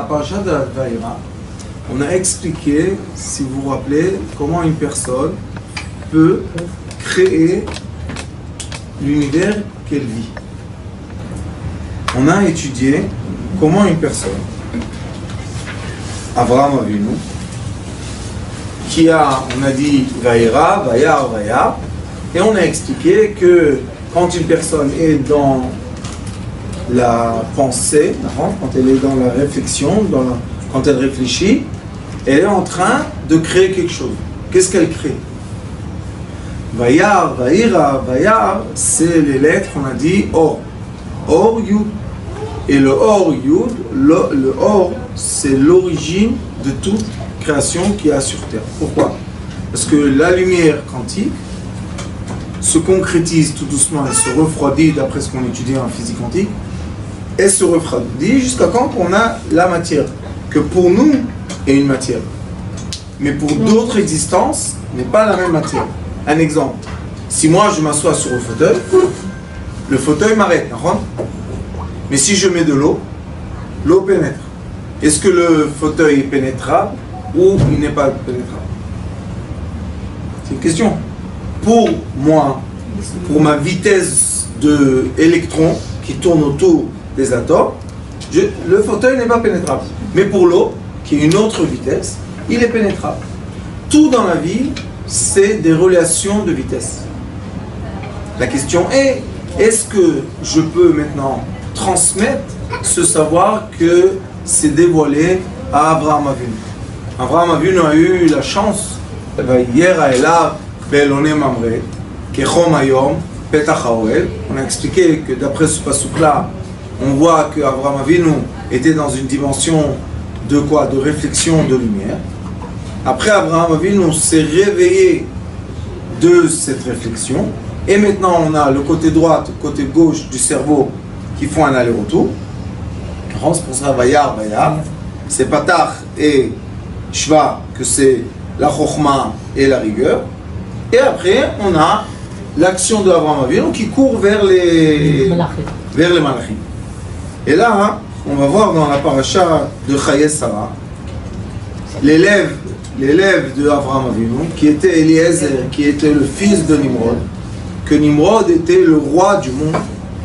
parasha de Vaïra, on a expliqué, si vous vous rappelez, comment une personne peut créer l'univers qu'elle vit. On a étudié comment une personne, Abraham Avinu, qui a, on a dit Vaïra, Vayar, Vayar, et on a expliqué que quand une personne est dans la pensée, quand elle est dans la réflexion, quand elle réfléchit, elle est en train de créer quelque chose. Qu'est-ce qu'elle crée? Vayar, Vaïra, Vayar, c'est les lettres, on a dit Or. Or, Yud. Et le Or, Yud, le Or, c'est l'origine de toute création qu'il y a sur Terre. Pourquoi? Parce que la lumière quantique se concrétise tout doucement, elle se refroidit, d'après ce qu'on étudie en physique quantique, elle se refroidit jusqu'à quand on a la matière, que pour nous est une matière. Mais pour d'autres existences, n'est pas la même matière. Un exemple, si moi je m'assois sur le fauteuil m'arrête, mais si je mets de l'eau, l'eau pénètre. Est-ce que le fauteuil est pénétrable ou il n'est pas pénétrable? C'est une question. Pour moi, pour ma vitesse d'électrons qui tourne autour des atomes, le fauteuil n'est pas pénétrable. Mais pour l'eau, qui est une autre vitesse, il est pénétrable. Tout dans la vie, c'est des relations de vitesse. La question est, est-ce que je peux maintenant transmettre ce savoir que c'est dévoilé à Abraham Avinu? Abraham Avinu a eu la chance, on a expliqué que d'après ce passouk-là, on voit que Abraham Avinu était dans une dimension de quoi? De réflexion, de lumière. Après, Abraham Avinu s'est réveillé de cette réflexion. Et maintenant, on a le côté droit, le côté gauche du cerveau qui font un aller-retour. C'est pour ça, Vayar, Vayar. C'est Patach et Shva, que c'est la Chokhmah et la rigueur. Et après, on a l'action de Abraham Avinu qui court vers les Malachim. Et là, on va voir dans la paracha de Chayei Sarah, l'élève de Abraham Avinu, qui était Eliezer, qui était le fils de Nimrod, que Nimrod était le roi du monde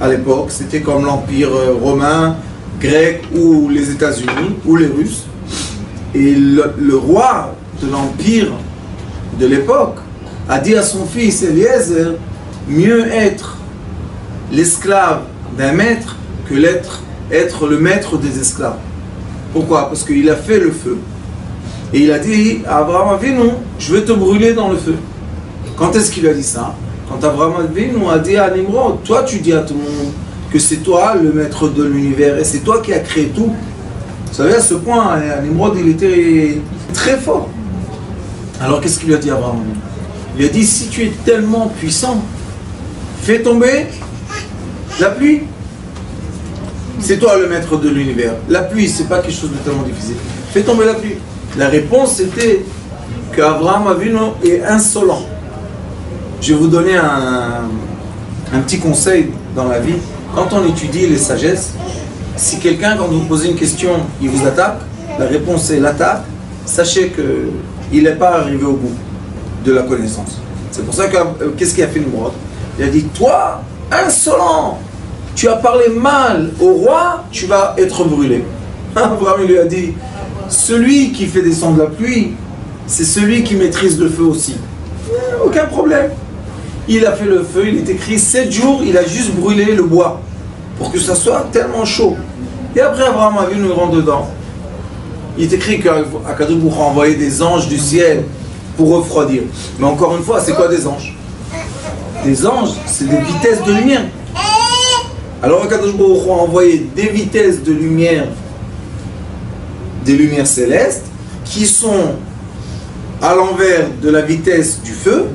à l'époque, c'était comme l'empire romain, grec ou les États-Unis ou les Russes. Et le roi de l'empire de l'époque a dit à son fils Eliezer, mieux être l'esclave d'un maître que être le maître des esclaves. Pourquoi? Parce qu'il a fait le feu. Et il a dit à Abraham Avinu, je vais te brûler dans le feu. Quand est-ce qu'il a dit ça? Quand Abraham Avinu a dit à Nimrod, toi tu dis à tout le monde que c'est toi le maître de l'univers et c'est toi qui as créé tout. Vous savez, à ce point, Nimrod il était très fort. Alors qu'est-ce qu'il lui a dit à Abraham Avinu? Il lui a dit, si tu es tellement puissant, fais tomber la pluie. C'est toi le maître de l'univers. La pluie, c'est pas quelque chose de tellement difficile. Fais tomber la pluie. La réponse était qu'Abraham Avinu est insolent. Je vais vous donner un petit conseil dans la vie. Quand on étudie les sagesses, si quelqu'un, quand vous posez une question, il vous attaque, la réponse est l'attaque, sachez qu'il n'est pas arrivé au bout de la connaissance. C'est pour ça que, qu'est-ce qu'il a fait Nimrod? Il a dit, toi, insolent, tu as parlé mal au roi, tu vas être brûlé. Abraham lui a dit, celui qui fait descendre la pluie, c'est celui qui maîtrise le feu aussi. Aucun problème. Il a fait le feu, il est écrit 7 jours, il a juste brûlé le bois pour que ça soit tellement chaud. Et après Abraham a vu nous rentre dedans. Il est écrit qu'Akadosh Baruch Hu a envoyé des anges du ciel pour refroidir. Mais encore une fois, c'est quoi des anges? Des anges, c'est des vitesses de lumière. Alors Akadosh Baruch Hu a envoyé des vitesses de lumière, des lumières célestes, qui sont à l'envers de la vitesse du feu,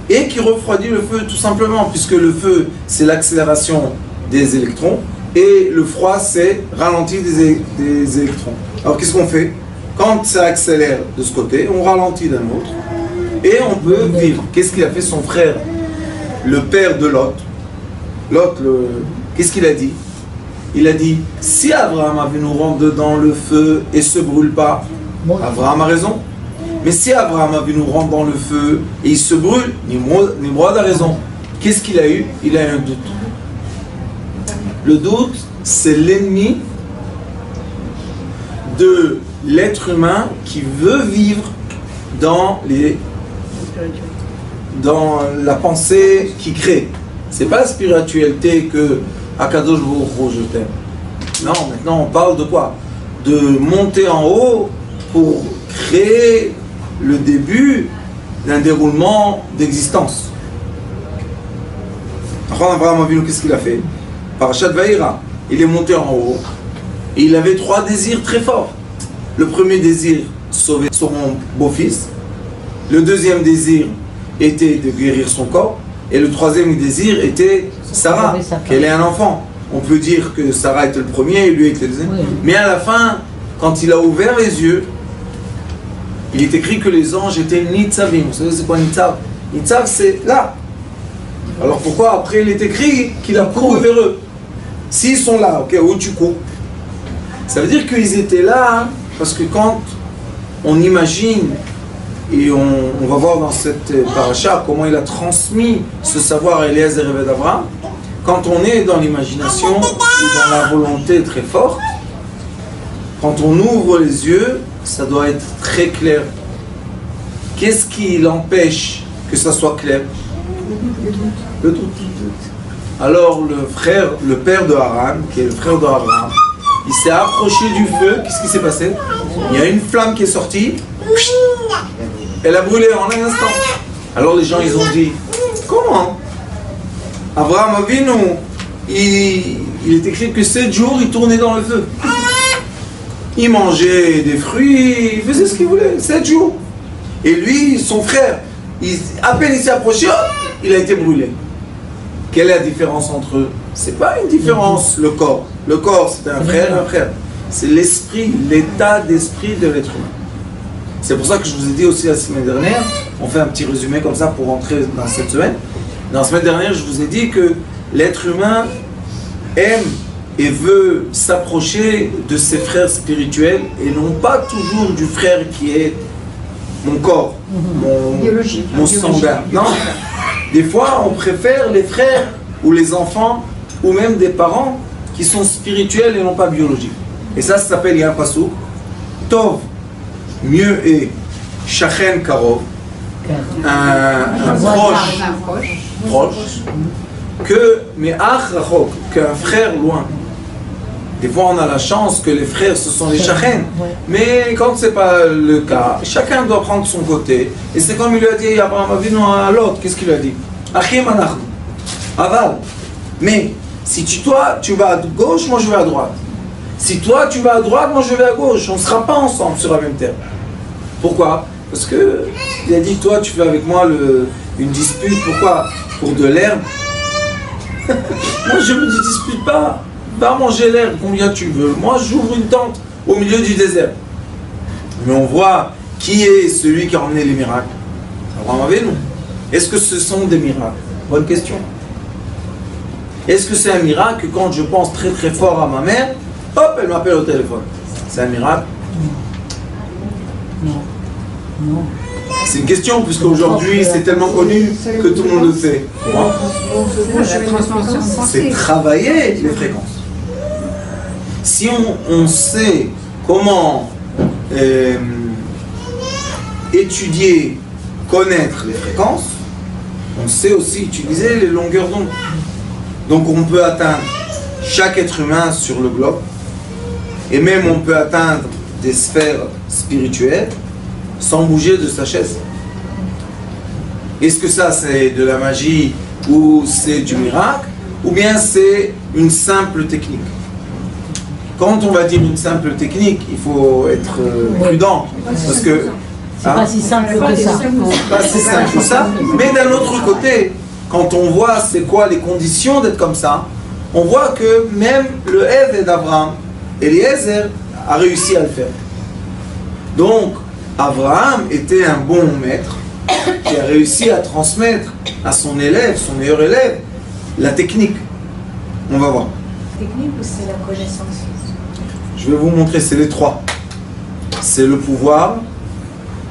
et qui refroidit le feu tout simplement, puisque le feu c'est l'accélération des électrons, et le froid c'est ralentir des électrons. Alors qu'est-ce qu'on fait? Quand ça accélère de ce côté, on ralentit d'un autre, et on peut vivre. Qu'est-ce qu'il a fait son frère, le père de Lot? Lot, qu'est-ce qu'il a dit? Il a dit, si Abraham Avinu rentre dans le feu et se brûle pas, Abraham a raison. Mais si Abraham Avinu rentre dans le feu et il se brûle, Nimrod a raison. Qu'est-ce qu'il a eu? Il a eu un doute. Le doute, c'est l'ennemi de l'être humain qui veut vivre dans la pensée qui crée. C'est pas la spiritualité que Akadosh Baruch je t'aime. Non, maintenant on parle de quoi? De monter en haut pour créer le début d'un déroulement d'existence. Abraham Avinu, qu'est-ce qu'il a fait? Parashat Vaïra, il est monté en haut et il avait 3 désirs très forts. Le premier désir, sauver son beau-fils. Le deuxième désir était de guérir son corps. Et le troisième désir était Sarah, qu'elle ait un enfant. On peut dire que Sarah était le premier et lui était le deuxième. Oui. Mais à la fin, quand il a ouvert les yeux, il est écrit que les anges étaient Nitzavim. Vous savez c'est quoi Nitzav? Nitzav c'est là. Alors pourquoi après il est écrit qu'il a couru vers eux? S'ils sont là, ok, où tu cours? Ça veut dire qu'ils étaient là, parce que quand on imagine, et on va voir dans cette paracha comment il a transmis ce savoir à Eliezer et d'Abraham, quand on est dans l'imagination ou dans la volonté très forte, quand on ouvre les yeux, ça doit être très clair. Qu'est-ce qui l'empêche que ça soit clair? Le doute. Alors le père de Haran, qui est le frère d'Abraham, il s'est approché du feu. Qu'est-ce qui s'est passé? Il y a une flamme qui est sortie. Elle a brûlé en un instant. Alors les gens ils ont dit, comment? Abraham Avinu, il est écrit que 7 jours il tournait dans le feu. Il mangeait des fruits, il faisait ce qu'il voulait, 7 jours. Et lui, son frère, à peine il s'est approché, il a été brûlé. Quelle est la différence entre eux? C'est pas une différence, le corps. Le corps, c'est un frère et un frère. C'est l'esprit, l'état d'esprit de l'être humain. C'est pour ça que je vous ai dit aussi la semaine dernière, on fait un petit résumé comme ça pour rentrer dans cette semaine. Dans la semaine dernière, je vous ai dit que l'être humain aime et veut s'approcher de ses frères spirituels et non pas toujours du frère qui est mon corps, mon sanguin. Non, des fois on préfère les frères ou les enfants ou même des parents qui sont spirituels et non pas biologiques. Et ça s'appelle, il y a un passouk, Tov, mieux est Shachen Karov, un proche, que Me'ach Rachok, qu'un frère loin. Des fois on a la chance que les frères ce sont les Shachen, mais quand c'est pas le cas, chacun doit prendre son côté. Et c'est comme il lui a dit Abraham Avinu à l'autre, qu'est-ce qu'il lui a dit? Achim anachnu, aval. Mais si toi tu vas à gauche, moi je vais à droite. Si toi tu vas à droite, moi je vais à gauche. On ne sera pas ensemble sur la même terre. Pourquoi? Parce que il a dit toi tu fais avec moi une dispute. Pourquoi? Pour de l'herbe. Moi je me dispute pas. Va manger l'herbe combien tu veux. Moi j'ouvre une tente au milieu du désert. Mais on voit qui est celui qui a emmené les miracles. Abraham Avinu. Est-ce que ce sont des miracles? Bonne question. Est-ce que c'est un miracle que quand je pense très très fort à ma mère, hop, elle m'appelle au téléphone? C'est un miracle? Non. Non. C'est une question, puisqu'aujourd'hui c'est tellement connu que tout le monde le fait. C'est travailler les fréquences. Si on sait comment étudier, connaître les fréquences, on sait aussi utiliser les longueurs d'onde. Donc on peut atteindre chaque être humain sur le globe, et même on peut atteindre des sphères spirituelles sans bouger de sa chaise. Est-ce que ça c'est de la magie ou c'est du miracle, ou bien c'est une simple technique? Quand on va dire une simple technique, il faut être prudent, parce que c'est pas si simple que ça. Pas si simple que ça. Mais d'un autre côté, quand on voit c'est quoi les conditions d'être comme ça, on voit que même le Eved d'Abraham, Eliezer, a réussi à le faire. Donc, Abraham était un bon maître qui a réussi à transmettre à son élève, son meilleur élève, la technique. On va voir. technique ou c'est la connaissance? Je vais vous montrer, c'est les trois. C'est le pouvoir,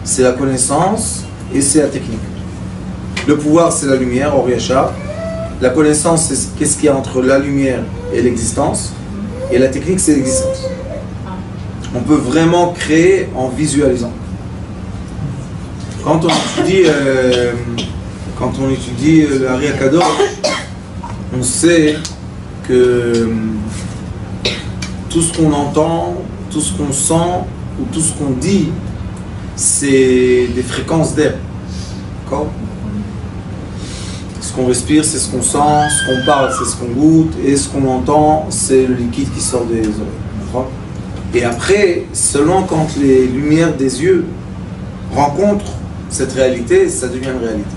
c'est la connaissance et c'est la technique. Le pouvoir, c'est la lumière, Or Yachar. La connaissance, c'est qu'est-ce qu'il y a entre la lumière et l'existence. Et la technique, c'est l'existence. On peut vraiment créer en visualisant. Quand on étudie l'Ari Akadosh, on sait que tout ce qu'on entend, tout ce qu'on sent ou tout ce qu'on dit, c'est des fréquences d'air. D'accord? Ce qu'on respire, c'est ce qu'on sent, ce qu'on parle, c'est ce qu'on goûte, et ce qu'on entend, c'est le liquide qui sort des oreilles. D'accord? Et après, seulement quand les lumières des yeux rencontrent cette réalité, ça devient une réalité.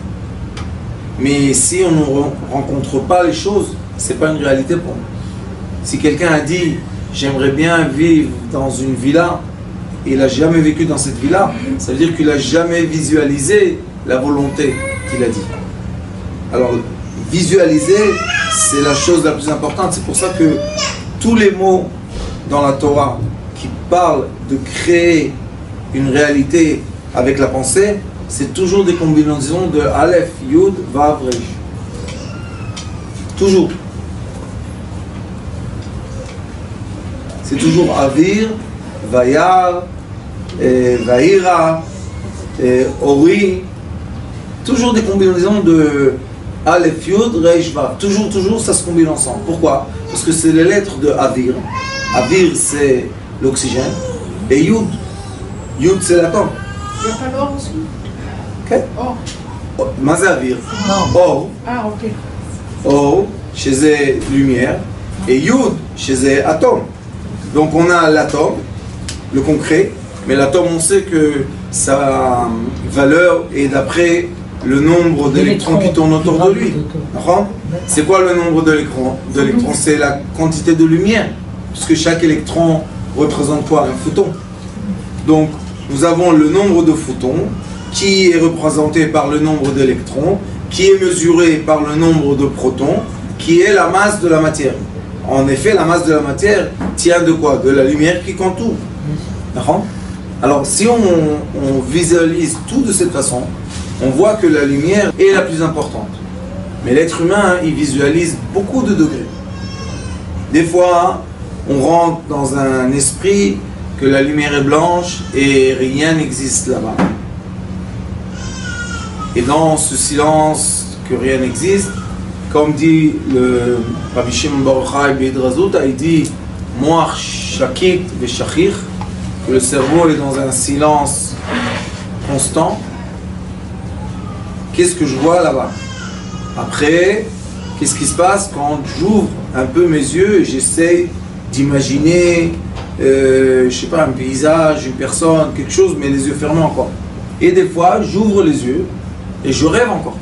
Mais si on ne rencontre pas les choses, c'est pas une réalité pour nous. Si quelqu'un a dit j'aimerais bien vivre dans une villa et il n'a jamais vécu dans cette villa, ça veut dire qu'il n'a jamais visualisé la volonté qu'il a dit. Alors visualiser, c'est la chose la plus importante. C'est pour ça que tous les mots dans la Torah qui parlent de créer une réalité avec la pensée, c'est toujours des combinaisons de Aleph, Yud, Vav, Resh. Toujours. C'est toujours Avir, Vayar, Vaïra, Ori. Toujours des combinaisons de Aleph, Yud, Resh, Vav. Toujours, ça se combine ensemble. Pourquoi? Parce que c'est les lettres de Avir. Avir, c'est l'oxygène. Et Yud, c'est l'atome. Il n'y a pas l'or aussi? Or. Mazavir. Or. Ah, ok. Or, chez les lumière. Et Yud, chez les atomes. Donc on a l'atome, le concret. Mais l'atome, on sait que sa valeur est d'après le nombre d'électrons qui tournent autour de lui. C'est quoi le nombre d'électrons? C'est la quantité de lumière. Puisque chaque électron représente quoi? Un photon. Donc nous avons le nombre de photons qui est représenté par le nombre d'électrons, qui est mesuré par le nombre de protons, qui est la masse de la matière. En effet, la masse de la matière tient de quoi? De la lumière qui contourne. D'accord? Alors, si on visualise tout de cette façon, on voit que la lumière est la plus importante. Mais l'être humain, il visualise beaucoup de degrés. Des fois, on rentre dans un esprit que la lumière est blanche et rien n'existe là-bas. Et dans ce silence que rien n'existe, comme dit le Rabbi Shimon bar Yochai B'Idrazouta, il dit Moach shakit v'shachich, que le cerveau est dans un silence constant. Qu'est-ce que je vois là-bas? Après, qu'est-ce qui se passe quand j'ouvre un peu mes yeux et j'essaie d'imaginer, je sais pas, un paysage, une personne, quelque chose, mais les yeux fermés encore. Et des fois, j'ouvre les yeux et je rêve encore.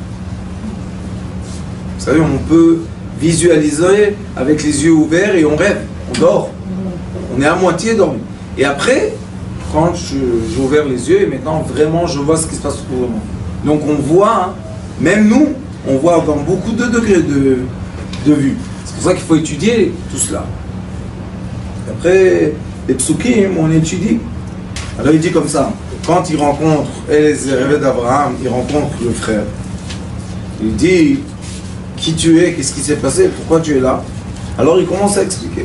Vous savez, on peut visualiser avec les yeux ouverts et on rêve, on dort. On est à moitié dormi. Et après, quand j'ai ouvert les yeux, et maintenant vraiment je vois ce qui se passe autour de moi. Donc on voit, hein, même nous, on voit dans beaucoup de degrés de vue. C'est pour ça qu'il faut étudier tout cela. Après, les psukim, on étudie. Alors il dit comme ça, quand il rencontre Eliezer d'Abraham, il rencontre le frère. Il dit, qui tu es, qu'est-ce qui s'est passé, pourquoi tu es là? Alors il commence à expliquer.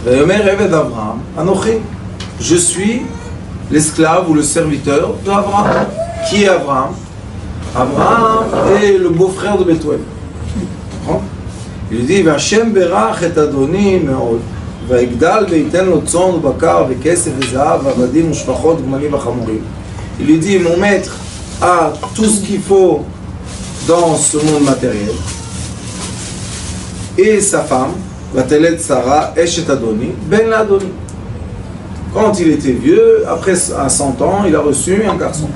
d'Abraham, Anochi, je suis l'esclave ou le serviteur d'Abraham. Qui est Abraham? Abraham est le beau-frère de Bethuel. Il dit, V'Hashem berach et Adoni me'od, v'yigdal ve'yiten lo tzon u'bakar ve'kesef ve'zahav v'avadim u'shfachot gmalim v'chamorim. Il lui dit, mon maître a tout ce qu'il faut dans ce monde matériel. Et sa femme, Vatelet Sarah, Eshet Adoni, Ben Adoni. Quand il était vieux, après à 100 ans, il a reçu un garçon.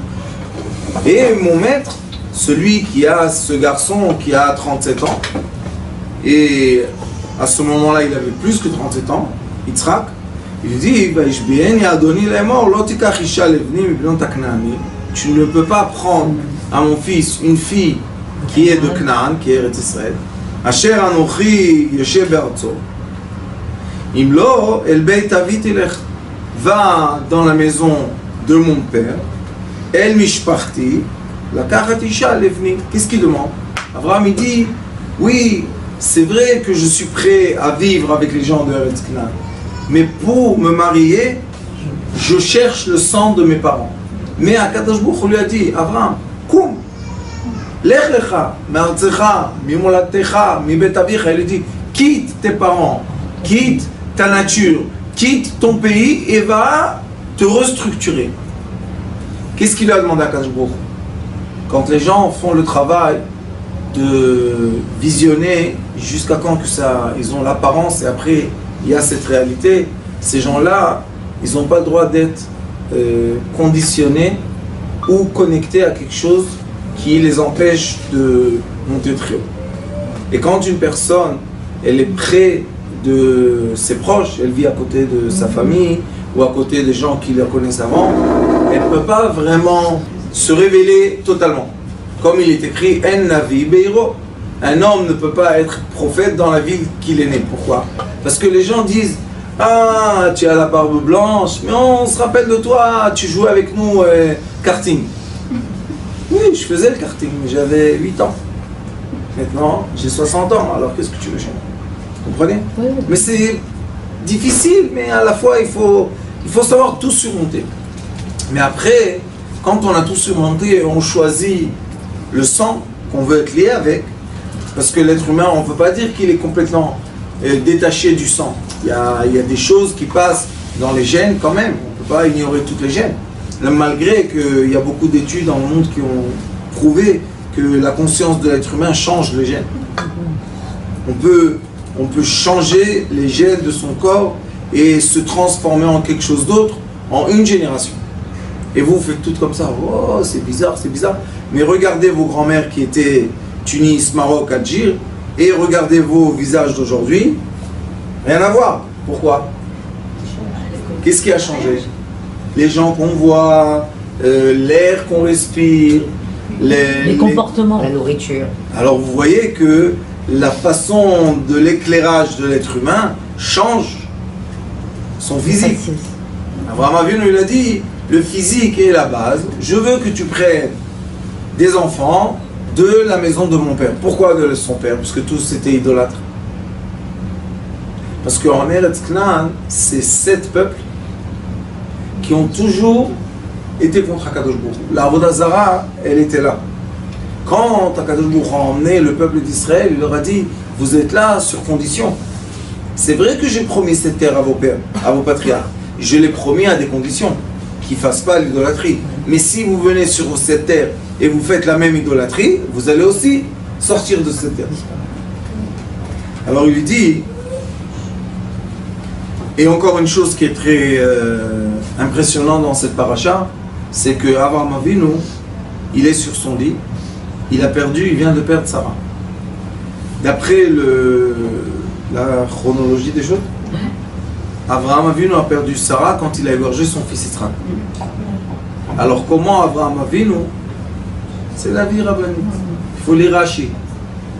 Et mon maître, celui qui a ce garçon qui a 37 ans, et à ce moment-là, il avait plus que 37 ans, Yitzhak, il dit, tu ne peux pas prendre à mon fils une fille qui est de Canaan, qui est Eretz Israël, Asher Anochi Yoshev Be'artzo, Imlo, el beit avit elech. Va dans la maison de mon père. El mishparti, la karatisha levni. Qu'est-ce qu'il demande? Abraham il dit, oui, c'est vrai que je suis prêt à vivre avec les gens de Eretz Canaan, mais pour me marier, je cherche le sang de mes parents. Mais Akadosh Baruch Hu lui a dit, Abraham, koum, lech lecha, me'artzecha, mimolatecha, mibet avicha. Il lui dit, quitte tes parents, quitte ta nature, quitte ton pays et va te restructurer. Qu'est-ce qu'il lui a demandé à Akadosh Baruch Hu? Quand les gens font le travail de visionner jusqu'à quand que ça, ils ont l'apparence et après il y a cette réalité, ces gens-là, ils n'ont pas le droit d'être conditionnés ou connectés à quelque chose qui les empêche de monter très haut. Et quand une personne, elle est près de ses proches, elle vit à côté de sa famille ou à côté des gens qui la connaissent avant, elle ne peut pas vraiment se révéler totalement. Comme il est écrit, En Navi Beiro. Un homme ne peut pas être prophète dans la ville qu'il est né. Pourquoi? Parce que les gens disent, ah, tu as la barbe blanche, mais on se rappelle de toi, tu jouais avec nous karting. Oui, je faisais le karting, mais j'avais 8 ans. Maintenant, j'ai 60 ans, alors qu'est-ce que tu veux chez moi? Vous comprenez? Oui. Mais c'est difficile, mais à la fois, il faut savoir tout surmonter. Mais après, quand on a tout surmonté, on choisit le sang qu'on veut être lié avec, parce que l'être humain, on ne peut pas dire qu'il est complètement détaché du sang. Il y a des choses qui passent dans les gènes quand même, on ne peut pas ignorer toutes les gènes. Malgré qu'il y a beaucoup d'études dans le monde qui ont prouvé que la conscience de l'être humain change les gènes. On peut changer les gènes de son corps et se transformer en quelque chose d'autre en une génération. Et vous faites tout comme ça, oh c'est bizarre, c'est bizarre. Mais regardez vos grands-mères qui étaient Tunis, Maroc, Algérie, et regardez vos visages d'aujourd'hui, rien à voir. Pourquoi? Qu'est-ce qui a changé? Les gens qu'on voit, l'air qu'on respire, les comportements, la nourriture. Alors vous voyez que la façon de l'éclairage de l'être humain change son physique. Abraham Avinu lui a dit, le physique est la base, je veux que tu prennes des enfants de la maison de mon père. Pourquoi de son père? Parce que tous étaient idolâtres. Parce qu'en Eretz Canaan, c'est 7 peuples qui ont toujours été contre Akadosh Baruch Hu. La Avodah Zara, elle était là. Quand Akadosh Baruch Hu a emmené le peuple d'Israël, il leur a dit, vous êtes là sur condition. C'est vrai que j'ai promis cette terre à vos pères, à vos patriarches. Je l'ai promis à des conditions, qu'ils ne fassent pas l'idolâtrie. Mais si vous venez sur cette terre et vous faites la même idolâtrie, vous allez aussi sortir de cette terre. Alors il lui dit, et encore une chose qui est très impressionnante dans cette paracha, c'est que Avraham Avinu, il est sur son lit, il vient de perdre Sarah. D'après la chronologie des choses, Avraham Avinu a perdu Sarah quand il a égorgé son fils Yitzhak. Alors comment Avraham Avinu? C'est la vie rabbinique. Il faut lire Rashi.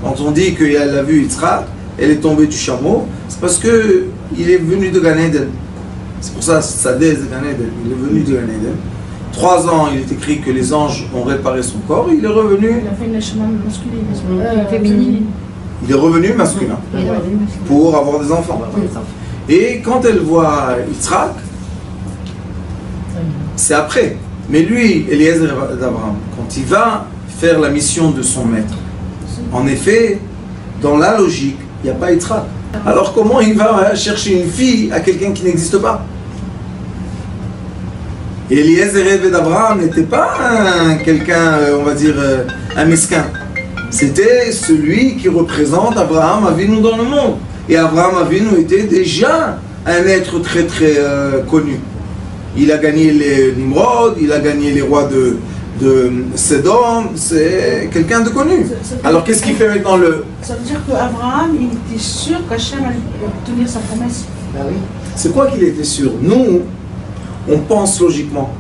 Quand on dit qu'elle a vu Yitzhak, elle est tombée du chameau, c'est parce qu'il est venu de Gan Eden. C'est pour ça, Sadeh de Gan Eden. Il est venu de Gan Eden. 3 ans, il est écrit que les anges ont réparé son corps. Il est revenu. Il a fait une chemin masculin, féminine. Il est revenu masculin pour avoir des enfants. Et quand elle voit Yitzhak, c'est après. Mais lui, Eliezer d'Abraham, quand il va faire la mission de son maître, en effet, dans la logique, il n'y a pas Yitzhak. Alors comment il va chercher une fille à quelqu'un qui n'existe pas? Et Eliezer d'Abraham n'était pas quelqu'un, on va dire, un mesquin. C'était celui qui représente Abraham Avinu dans le monde. Et Abraham Avinu était déjà un être très très connu. Il a gagné les Nimrod, il a gagné les rois de Sédom, c'est quelqu'un de connu. Alors qu'est-ce qu'il fait maintenant Ça veut dire qu'Abraham, il était sûr qu'Hachem allait tenir sa promesse. Ah oui. C'est quoi qu'il était sûr? Nous, on pense logiquement.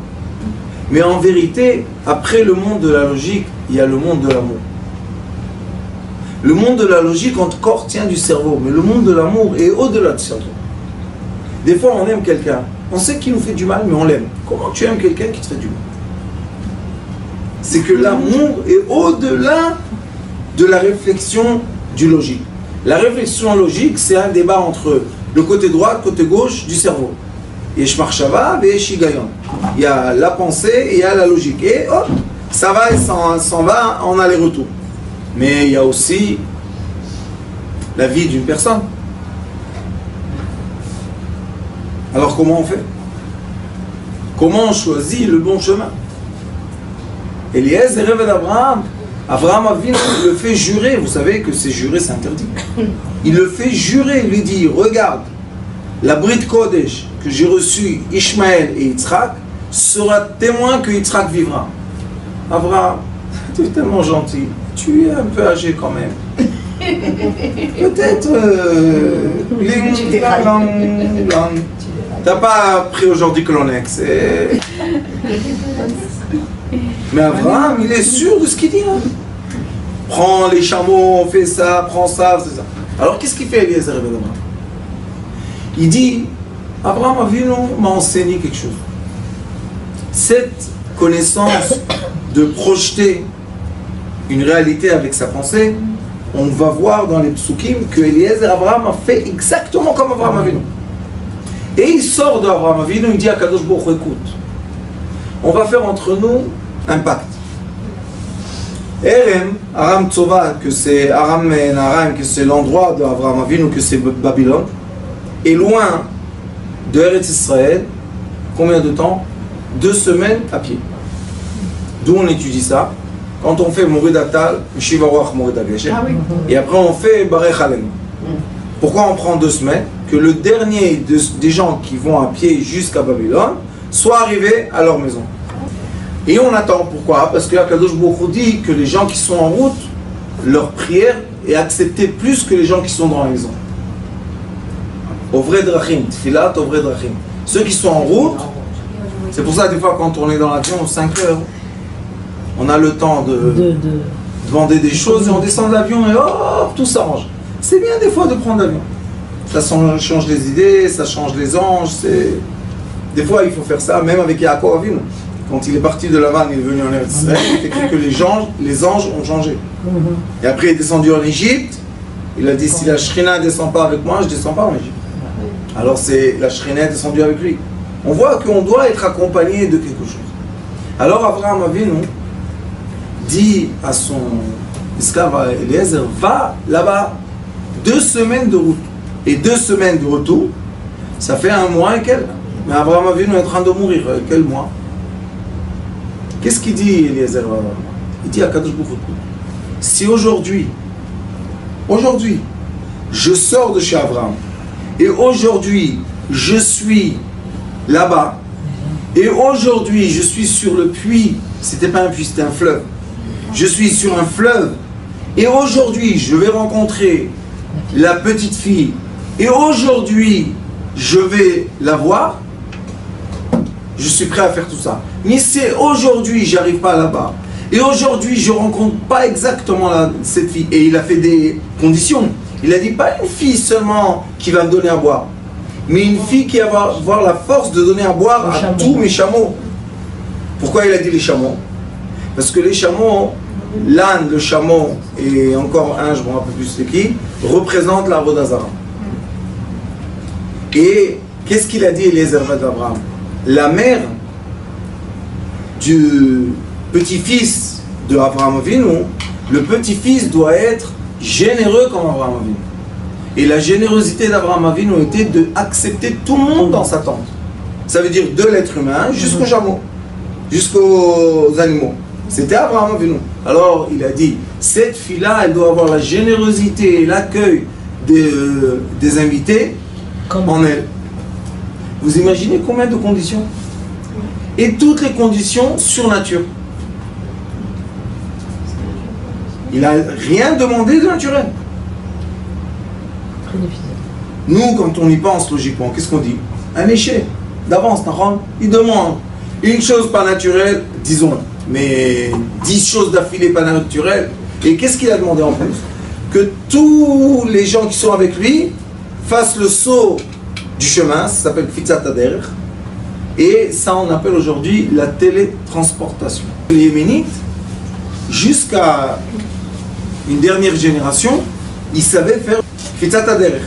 Mais en vérité, après le monde de la logique, il y a le monde de l'amour. Le monde de la logique encore tient du cerveau, mais le monde de l'amour est au-delà du cerveau. Des fois, on aime quelqu'un. On sait qu'il nous fait du mal, mais on l'aime. Comment tu aimes quelqu'un qui te fait du mal? C'est que l'amour est au-delà de la réflexion du logique. La réflexion logique, c'est un débat entre le côté droit, le côté gauche du cerveau. Yesh marshava veyesh higayon. Il y a la pensée et il y a la logique. Et hop, ça va et s'en va en aller-retour. Mais il y a aussi la vie d'une personne. Alors comment on fait? Comment on choisit le bon chemin? Eliezer rêve d'Abraham. Abraham Avinu le fait jurer. Vous savez que c'est jurer, c'est interdit. Il le fait jurer. Il lui dit, regarde, la Brit Kodesh que j'ai reçue, Ishmaël et Yitzhak, sera témoin que Yitzhak vivra. Abraham, tu es tellement gentil. Tu es un peu âgé quand même. Peut-être... T'as pas pris aujourd'hui Clonex. Mais Abraham, il est sûr de ce qu'il dit. Hein. Prends les chameaux, fais ça, prends ça, c'est ça. Alors qu'est-ce qu'il fait Eliezer ben Abraham? Il dit, Abraham Avinu m'a enseigné quelque chose. Cette connaissance de projeter une réalité avec sa pensée, on va voir dans les psukim que Eliezer Abraham a fait exactement comme Abraham Avinu. Et il sort d'Abraham Avinu, il dit à Kadosh Baruch Hu, écoute, on va faire entre nous un pacte. Erem, Aram Tzova, que c'est Aram Naharaim, que c'est l'endroit d'Abraham Avinu, que c'est Babylone, est loin de Eretz Israël, combien de temps? 2 semaines à pied. D'où on étudie ça? Quand on fait Morid Atal, Shiva Ruach Morid Ageshem, et après on fait Barech Alenu. Pourquoi on prend 2 semaines? Que le dernier des gens qui vont à pied jusqu'à Babylone soit arrivé à leur maison. Et on attend. Pourquoi? Parce que Akadosh Baruch Hu dit que les gens qui sont en route, leur prière est acceptée plus que les gens qui sont dans la maison. Ovrei drachim, tfilat ovrei drachim. Ceux qui sont en route, c'est pour ça des fois quand on est dans l'avion 5 heures, on a le temps de demander des choses et on descend de l'avion et hop, tout s'arrange. C'est bien des fois de prendre l'avion. Ça change les idées, ça change les anges. Des fois il faut faire ça, même avec Yaakov Avinu. Quand il est parti de Lavan, il est venu en Eretz Israël, il est écrit que les anges ont changé. Et après il est descendu en Égypte, il a dit si la Shrina ne descend pas avec moi, je ne descends pas en Égypte. Alors c'est la Shrina est descendue avec lui. On voit qu'on doit être accompagné de quelque chose. Alors Abraham Avinu dit à son esclave Eliezer, va là-bas, 2 semaines de route. Et 2 semaines de retour, ça fait 1 mois et quelques. Mais Abraham Avinu est en train de mourir. Quel mois? Qu'est-ce qu'il dit Eliezer? Il dit à Kadosh Baruch Hu, si aujourd'hui, je sors de chez Abraham, et aujourd'hui, je suis là-bas, et aujourd'hui, je suis sur le puits, c'était pas un puits, c'était un fleuve. Je suis sur un fleuve, et aujourd'hui, je vais rencontrer la petite fille, et aujourd'hui, je vais la voir, je suis prêt à faire tout ça. Mais c'est aujourd'hui, j'arrive pas là-bas. Et aujourd'hui, je rencontre pas exactement cette fille. Et il a fait des conditions. Il a dit pas une fille seulement qui va me donner à boire, mais une fille qui va avoir la force de donner à boire à tous mes chameaux. Pourquoi il a dit les chameaux? Parce que les chameaux, l'âne, le chameau et encore un, je me rappelle plus c'est qui, représentent la Avodah Zara. Et qu'est-ce qu'il a dit Eliezer ben Abraham? La mère du petit-fils de Abraham Avinu, le petit-fils doit être généreux comme Abraham Avinu. Et la générosité d'Abraham Avinu était d'accepter tout le monde dans sa tente. Ça veut dire de l'être humain jusqu'aux chameaux, jusqu'aux animaux. C'était Abraham Avinu. Alors il a dit, cette fille-là, elle doit avoir la générosité et l'accueil des invités en elle. Vous imaginez combien de conditions? Et toutes les conditions sur nature. Il n'a rien demandé de naturel. Nous, quand on y pense logiquement, qu'est-ce qu'on dit? Un échec d'avance, il demande une chose pas naturelle, disons, mais 10 choses d'affilée pas naturelles. Et qu'est-ce qu'il a demandé en plus? Que tous les gens qui sont avec lui fassent le saut du chemin, ça s'appelle Kfitzat Haderech, et ça on appelle aujourd'hui la télétransportation. Les Yéménites, jusqu'à une dernière génération, ils savaient faire Kfitzat Haderech.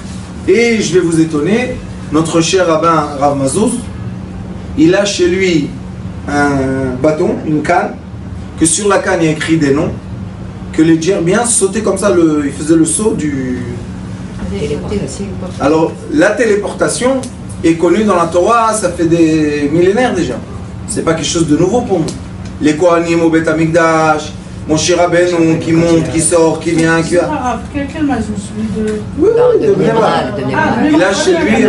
Et je vais vous étonner, notre cher rabbin Rav Mazouz, il a chez lui un bâton, une canne, que sur la canne il y a écrit des noms, que les djerbiens sautaient comme ça, ils faisaient le saut du... Alors, la téléportation est connue dans la Torah, ça fait des millénaires déjà. C'est pas quelque chose de nouveau pour nous. Les Kohanim au Beth Amikdash, Moshe Rabbeinu qui monte, qui sort, qui vient, qui va. Quel Mazouz? Oui, il a chez lui,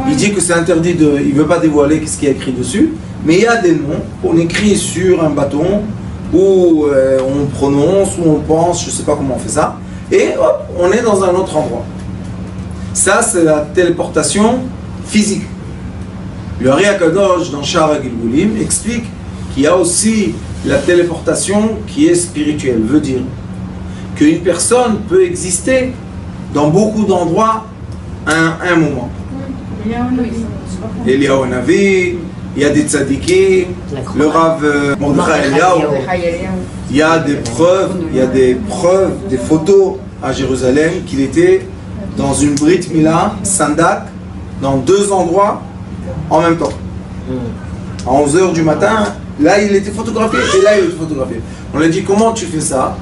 il dit que c'est interdit de... Il veut pas dévoiler ce qu'il y a écrit dessus, mais il y a des noms qu'on écrit sur un bâton, où on prononce, où on pense, je sais pas comment on fait ça, et hop, on est dans un autre endroit. Ça, c'est la téléportation physique. Le Ari HaKadosh, dans Sha'ar HaGilgulim, explique qu'il y a aussi la téléportation qui est spirituelle. Veut dire qu'une personne peut exister dans beaucoup d'endroits à un moment. Eliyahu Navi, il y a des tzadikim, le Rav Mordechai Eliyahu, il y a des preuves, des photos à Jérusalem qu'il était dans une Brit Mila, Sandak, dans deux endroits en même temps. À 11 h du matin, là il était photographié et là il était photographié. On lui a dit comment tu fais ça?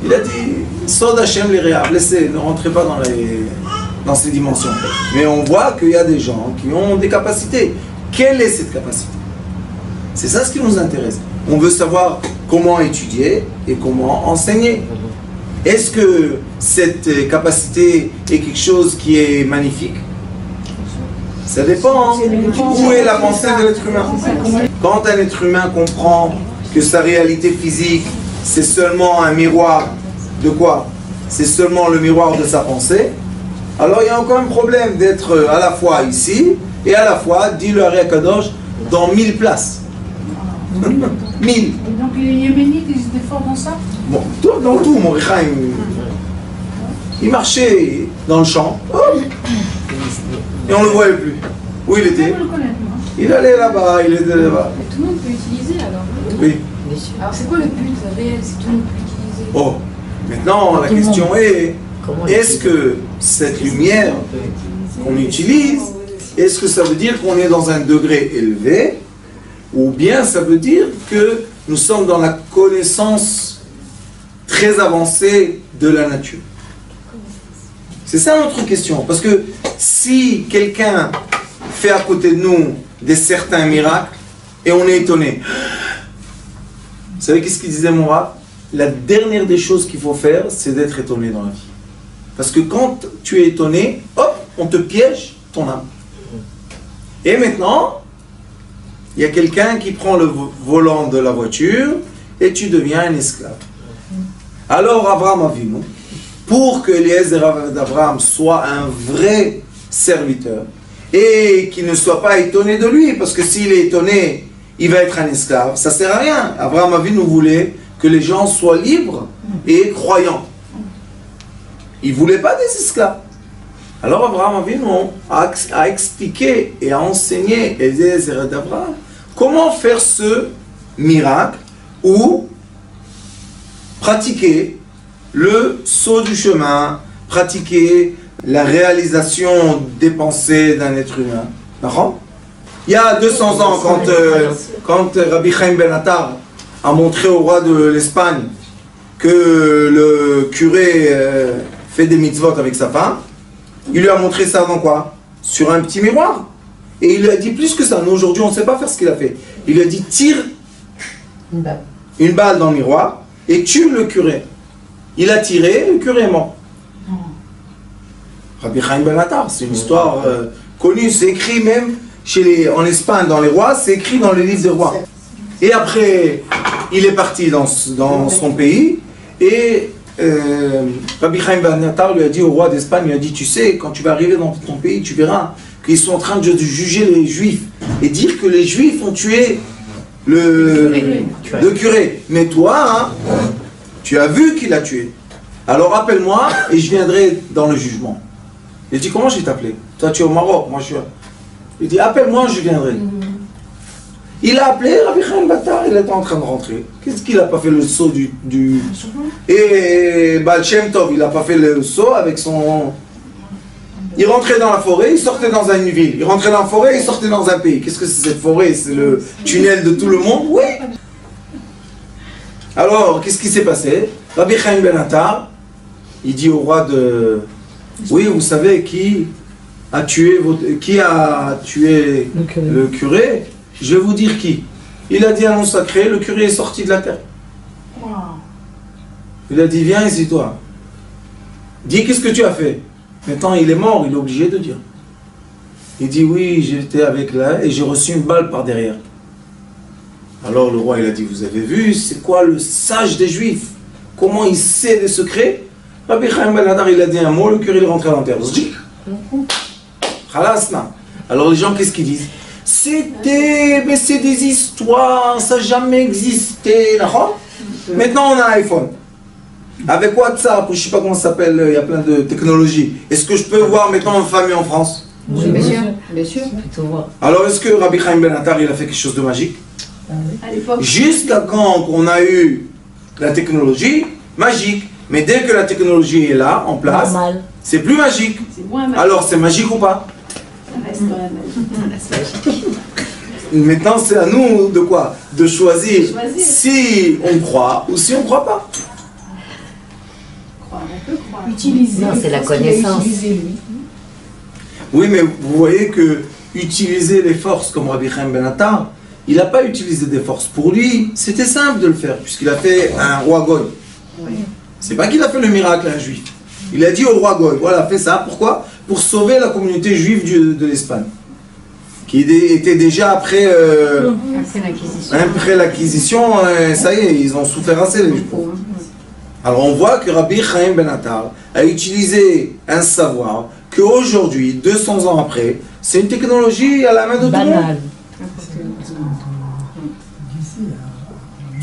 Il a dit Sod Hashem les réa, laissez, ne rentrez pas dans ces dimensions. Mais on voit qu'il y a des gens qui ont des capacités. Quelle est cette capacité? C'est ça ce qui nous intéresse. On veut savoir comment étudier et comment enseigner. Est-ce que cette capacité est quelque chose qui est magnifique? Ça dépend. Où est la pensée de l'être humain? Quand un être humain comprend que sa réalité physique, c'est seulement un miroir de quoi? C'est seulement le miroir de sa pensée. Alors il y a encore un problème d'être à la fois ici et à la fois, dit le Ari HaKadosh, dans 1000 places. 1000. Et donc les Yéménites, ils étaient forts dans ça? Bon, dans tout, Mordechai, il marchait dans le champ, et on ne le voyait plus. Où il était? Il allait là-bas, il était là-bas. Tout le monde peut utiliser alors? Oui. Alors c'est quoi le but réel si tout le monde peut utiliser? Oh, maintenant la question est, est-ce que cette lumière qu'on utilise, est-ce que ça veut dire qu'on est dans un degré élevé, ou bien ça veut dire que nous sommes dans la connaissance très avancée de la nature? C'est ça notre question, parce que si quelqu'un fait à côté de nous certains miracles, et on est étonné. Vous savez qu'est-ce qu'il disait mon rab? La dernière des choses qu'il faut faire, c'est d'être étonné dans la vie. Parce que quand tu es étonné, hop, on te piège ton âme. Et maintenant, il y a quelqu'un qui prend le volant de la voiture et tu deviens un esclave. Alors Abraham Avinu, pour que Eliezer d'Abraham soit un vrai serviteur et qu'il ne soit pas étonné de lui, parce que s'il est étonné, il va être un esclave, ça ne sert à rien. Abraham Avinu voulait que les gens soient libres et croyants. Il ne voulait pas des esclaves. Alors Abraham Avinu a expliqué et a enseigné Eliezer d'Abraham comment faire ce miracle ou pratiquer le saut du chemin, pratiquer la réalisation des pensées d'un être humain. D'accord? Il y a 200 ans, quand Rabbi Chaim Ben Attar a montré au roi de l'Espagne que le curé fait des mitzvot avec sa femme, il lui a montré ça dans quoi? Sur un petit miroir. Et il lui a dit plus que ça. Nous aujourd'hui on ne sait pas faire ce qu'il a fait. Il lui a dit tire une balle dans le miroir et tue le curé. Il a tiré, le curé est mort. Rabbi Chaim Ben Attar, c'est une histoire connue, c'est écrit même en Espagne, dans les rois, c'est écrit dans les livres des rois. Et après, il est parti dans son pays, et Rabbi Chaim Ben Attar lui a dit au roi d'Espagne, il a dit, tu sais, quand tu vas arriver dans ton pays, tu verras qu'ils sont en train de juger les juifs, et dire que les juifs ont tué le curé. Mais toi, hein, tu as vu qu'il a tué. Alors appelle-moi, et je viendrai dans le jugement. Il dit, comment je vais t'appeler? Toi, tu es au Maroc, moi je suis... Il dit, appelle-moi, je viendrai. Il a appelé Rabbi Chaim Batar, il était en train de rentrer. Qu'est-ce qu'il n'a pas fait le saut du... Et Baal Shem Tov, il n'a pas fait le saut avec son... Il rentrait dans la forêt, il sortait dans une ville. Il rentrait dans la forêt, il sortait dans un pays. Qu'est-ce que c'est cette forêt? C'est le tunnel de tout le monde? Oui. Alors, qu'est-ce qui s'est passé? Rabbi Chaim Ben Attar, il dit au roi de... Oui, vous savez qui a tué le curé? Je vais vous dire qui. Il a dit un nom sacré, le curé est sorti de la terre. Wow. Il a dit, viens ici toi. Dis, qu'est-ce que tu as fait? Maintenant, il est mort, il est obligé de dire. Il dit, oui, j'étais avec là et j'ai reçu une balle par derrière. Alors le roi, il a dit, vous avez vu, c'est quoi le sage des Juifs? Comment il sait les secrets? Rabbi Chaim Ben Attar, il a dit un mot, le curé il est rentré dans la terre. Khalasna. Alors les gens, qu'est-ce qu'ils disent? Mais c'est des histoires, ça n'a jamais existé. Maintenant, on a un iPhone. Avec WhatsApp, ou je ne sais pas comment ça s'appelle, il y a plein de technologies. Est-ce que je peux voir maintenant une famille en France? Oui, bien sûr. Bien sûr. Alors, est-ce que Rabbi Chaim Ben Attar, il a fait quelque chose de magique? À l'époque. Jusqu'à quand on a eu la technologie, magique. Mais dès que la technologie est là, en place, c'est plus magique. Alors, c'est magique ou pas? Ça reste quand même magique. Maintenant, c'est à nous de quoi? De choisir si on croit ou si on ne croit pas. On peut croire. Utiliser. Non, c'est la connaissance. Oui, mais vous voyez que utiliser les forces comme Rabbi Chaim Ben Attar, il n'a pas utilisé des forces. Pour lui, c'était simple de le faire, puisqu'il a fait un roi Goy. Oui. C'est pas qu'il a fait le miracle à un juif. Il a dit au roi Goy, voilà, fais ça. Pourquoi? Pour sauver la communauté juive de l'Espagne, qui était déjà après l'acquisition, ça y est, ils ont souffert assez les juifs. Alors on voit que Rabbi Chaim Ben Attar a utilisé un savoir qu'aujourd'hui, 200 ans après, c'est une technologie à la main de tout le monde.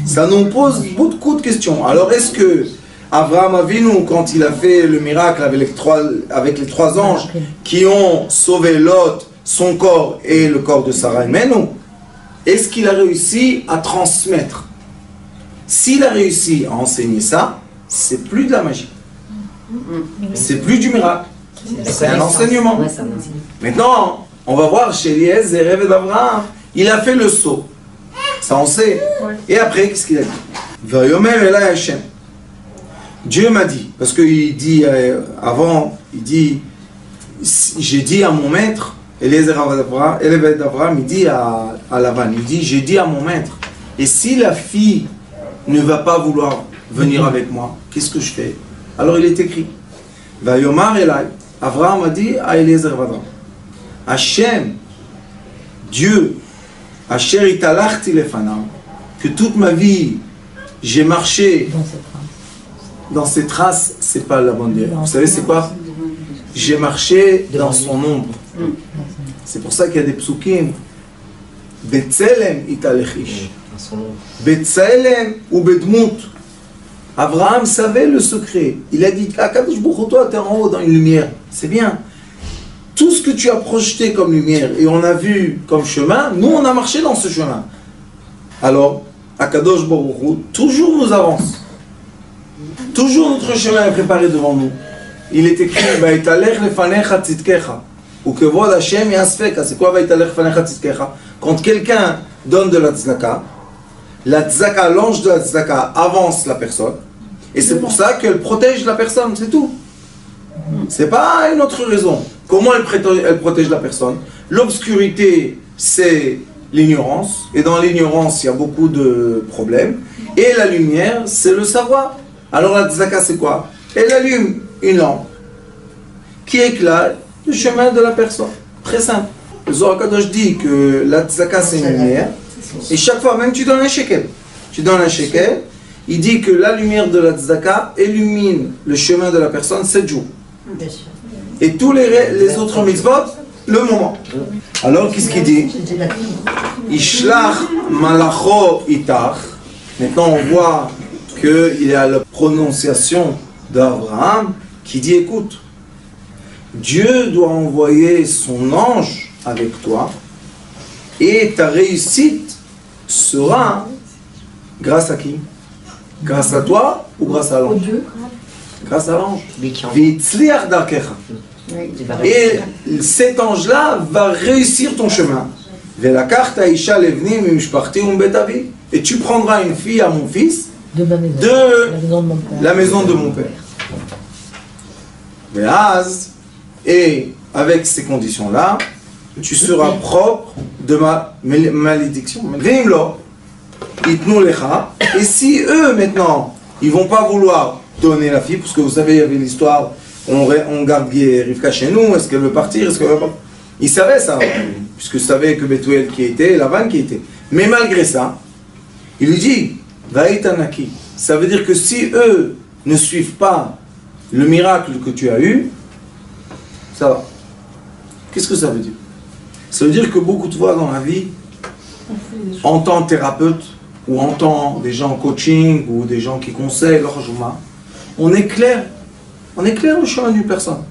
Ça nous pose beaucoup de questions. Alors est-ce que Abraham Avinu, quand il a fait le miracle avec les trois anges qui ont sauvé Lot, son corps et le corps de Sarah et Menou, est-ce qu'il a réussi à transmettre? S'il a réussi à enseigner ça, c'est plus de la magie. C'est plus du miracle. C'est un enseignement. Maintenant, on va voir chez Eliezer et d'Abraham, il a fait le saut. Ça on sait. Et après, qu'est-ce qu'il a dit? Vayomer Elai Hashem. Dieu m'a dit, parce qu'il dit avant, il dit, j'ai dit à mon maître, Eliezer d'Abraham, il dit à Lavan, il dit, j'ai dit à mon maître, et si la fille ne va pas vouloir venir avec moi, qu'est-ce que je fais? Alors il est écrit, Vayomar Elai, Abraham a dit à Eliezer d'Abraham, Hashem, Dieu, Asher italachti lefanam, que toute ma vie j'ai marché dans ses traces, c'est pas la bonne idée. Vous savez c'est quoi? J'ai marché dans son ombre. C'est pour ça qu'il y a des psukim. Betzelem italechish. Betzelem ou bedmut. Abraham savait le secret. Il a dit, Akadosh Baruch Hu, toi t'es en haut dans une lumière. C'est bien. Tout ce que tu as projeté comme lumière et on a vu comme chemin, nous on a marché dans ce chemin. Alors, Akadosh Baruch Hu toujours nous avance. Toujours notre chemin est préparé devant nous. Il est écrit Vaitalech lefanecha tzidkecha ou kevod Hashem yasfeka. C'est quoi Vaitalech lefanecha tzidkecha? Quand quelqu'un donne de la tzedaka, l'ange de la tzedaka avance la personne et c'est pour ça qu'elle protège la personne, c'est tout. C'est pas une autre raison. Comment elle protège la personne? L'obscurité, c'est l'ignorance. Et dans l'ignorance, il y a beaucoup de problèmes. Et la lumière, c'est le savoir. Alors la tzedaka, c'est quoi? Elle allume une lampe qui éclaire le chemin de la personne. Très simple. Le Zohar Kadosh dit que la tzedaka, c'est une lumière. Et chaque fois, même tu donnes un shekel. Tu donnes un shekel, il dit que la lumière de la tzedaka illumine le chemin de la personne 7 jours. Et tous les autres mitzvot, le moment. Alors, qu'est-ce qu'il dit? Ishlach malacho itach. Maintenant, on voit qu'il y a la prononciation d'Abraham qui dit, écoute, Dieu doit envoyer son ange avec toi et ta réussite sera grâce à qui? Grâce à toi ou grâce à l'ange? Grâce à l'ange. V'itzliach darkecha. Et cet ange-là va réussir ton chemin. Et tu prendras une fille à mon fils de la maison de mon père. Et avec ces conditions-là, tu seras propre de ma malédiction. Et si eux maintenant, ils vont pas vouloir donner la fille, parce que vous savez, il y avait l'histoire, on garde Rivka chez nous, est-ce qu'elle veut partir, est-ce qu'elle veut pas? Ils savaient ça, puisque ils savaient que Bethuel qui était, Lavan qui était. Mais malgré ça, il lui dit, Vaïtanaki. Ça veut dire que si eux ne suivent pas le miracle que tu as eu, ça va. Qu'est-ce que ça veut dire? Ça veut dire que beaucoup de fois dans la vie, en tant que thérapeute, ou en tant des gens en coaching, ou des gens qui conseillent leur jouma, on éclaire le chemin d'une personne.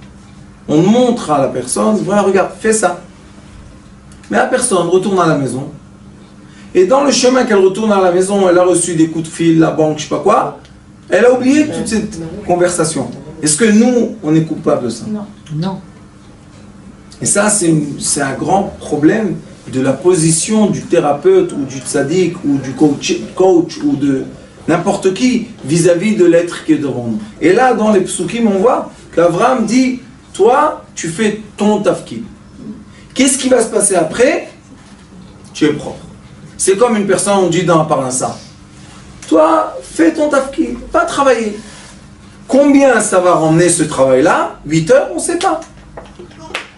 On montre à la personne, voilà, regarde, fais ça. Mais la personne retourne à la maison, et dans le chemin qu'elle retourne à la maison, elle a reçu des coups de fil, la banque, je sais pas quoi, elle a oublié toute cette conversation. Est-ce que nous, on est coupable de ça? Non. Et ça, c'est un grand problème de la position du thérapeute ou du tzaddik ou du coach ou de n'importe qui vis-à-vis de l'être qui est devant nous. Et là, dans les psukim, on voit qu'Avraham dit, toi, tu fais ton tafkid. Qu'est-ce qui va se passer après? Tu es propre. C'est comme une personne, on dit dans la parnassa. Toi, fais ton tafkid, pas travailler. Combien ça va ramener ce travail-là? 8 heures, on ne sait pas.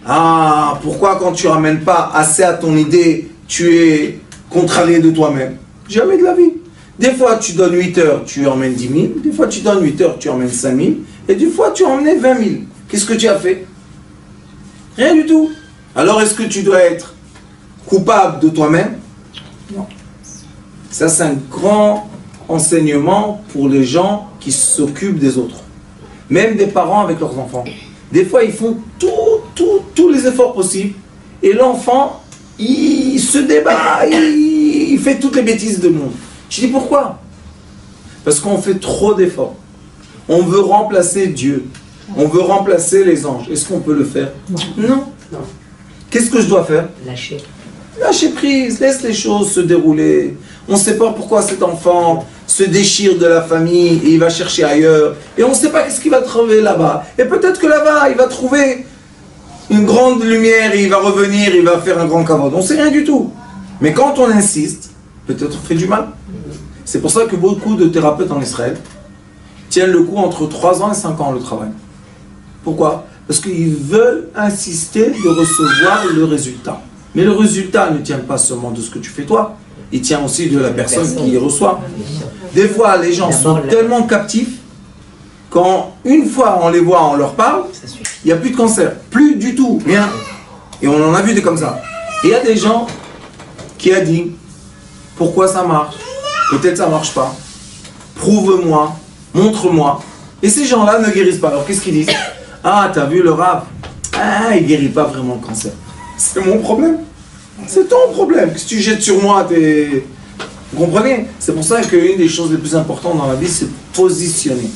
Ah, pourquoi quand tu ne ramènes pas assez à ton idée, tu es contrarié de toi-même? Jamais de la vie. Des fois, tu donnes 8 heures, tu emmènes 10 000. Des fois, tu donnes 8 heures, tu emmènes 5 000. Et des fois, tu emmènes 20 000. Qu'est-ce que tu as fait? Rien du tout. Alors, est-ce que tu dois être coupable de toi-même? Non. Ça, c'est un grand enseignement pour les gens qui s'occupent des autres. Même des parents avec leurs enfants. Des fois, ils font tous les efforts possibles. Et l'enfant, il se débat, il fait toutes les bêtises du monde. Je dis pourquoi? Parce qu'on fait trop d'efforts. On veut remplacer Dieu. On veut remplacer les anges. Est-ce qu'on peut le faire? Non. Qu'est-ce que je dois faire? Lâcher prise, laisse les choses se dérouler. On ne sait pas pourquoi cet enfant se déchire de la famille et il va chercher ailleurs. Et on ne sait pas qu'est-ce qu'il va trouver là-bas. Et peut-être que là-bas, il va trouver une grande lumière, et il va revenir, il va faire un grand kavod. On ne sait rien du tout. Mais quand on insiste, peut-être on fait du mal. C'est pour ça que beaucoup de thérapeutes en Israël tiennent le coup entre 3 ans et 5 ans le travail. Pourquoi? Parce qu'ils veulent insister de recevoir le résultat. Mais le résultat ne tient pas seulement de ce que tu fais toi, il tient aussi de la personne qui y reçoit. Des fois, les gens sont tellement captifs, quand une fois on les voit, on leur parle, il n'y a plus de cancer, plus du tout, rien. Et on en a vu des comme ça. Et il y a des gens qui ont dit, pourquoi ça marche? Peut-être ça ne marche pas. Prouve-moi, montre-moi. Et ces gens-là ne guérissent pas. Alors qu'est-ce qu'ils disent? Ah, t'as vu le rap? Ah, il ne guérit pas vraiment le cancer. C'est mon problème. C'est ton problème. Que si tu jettes sur moi, vous comprenez? C'est pour ça qu'une des choses les plus importantes dans la vie, c'est positionner.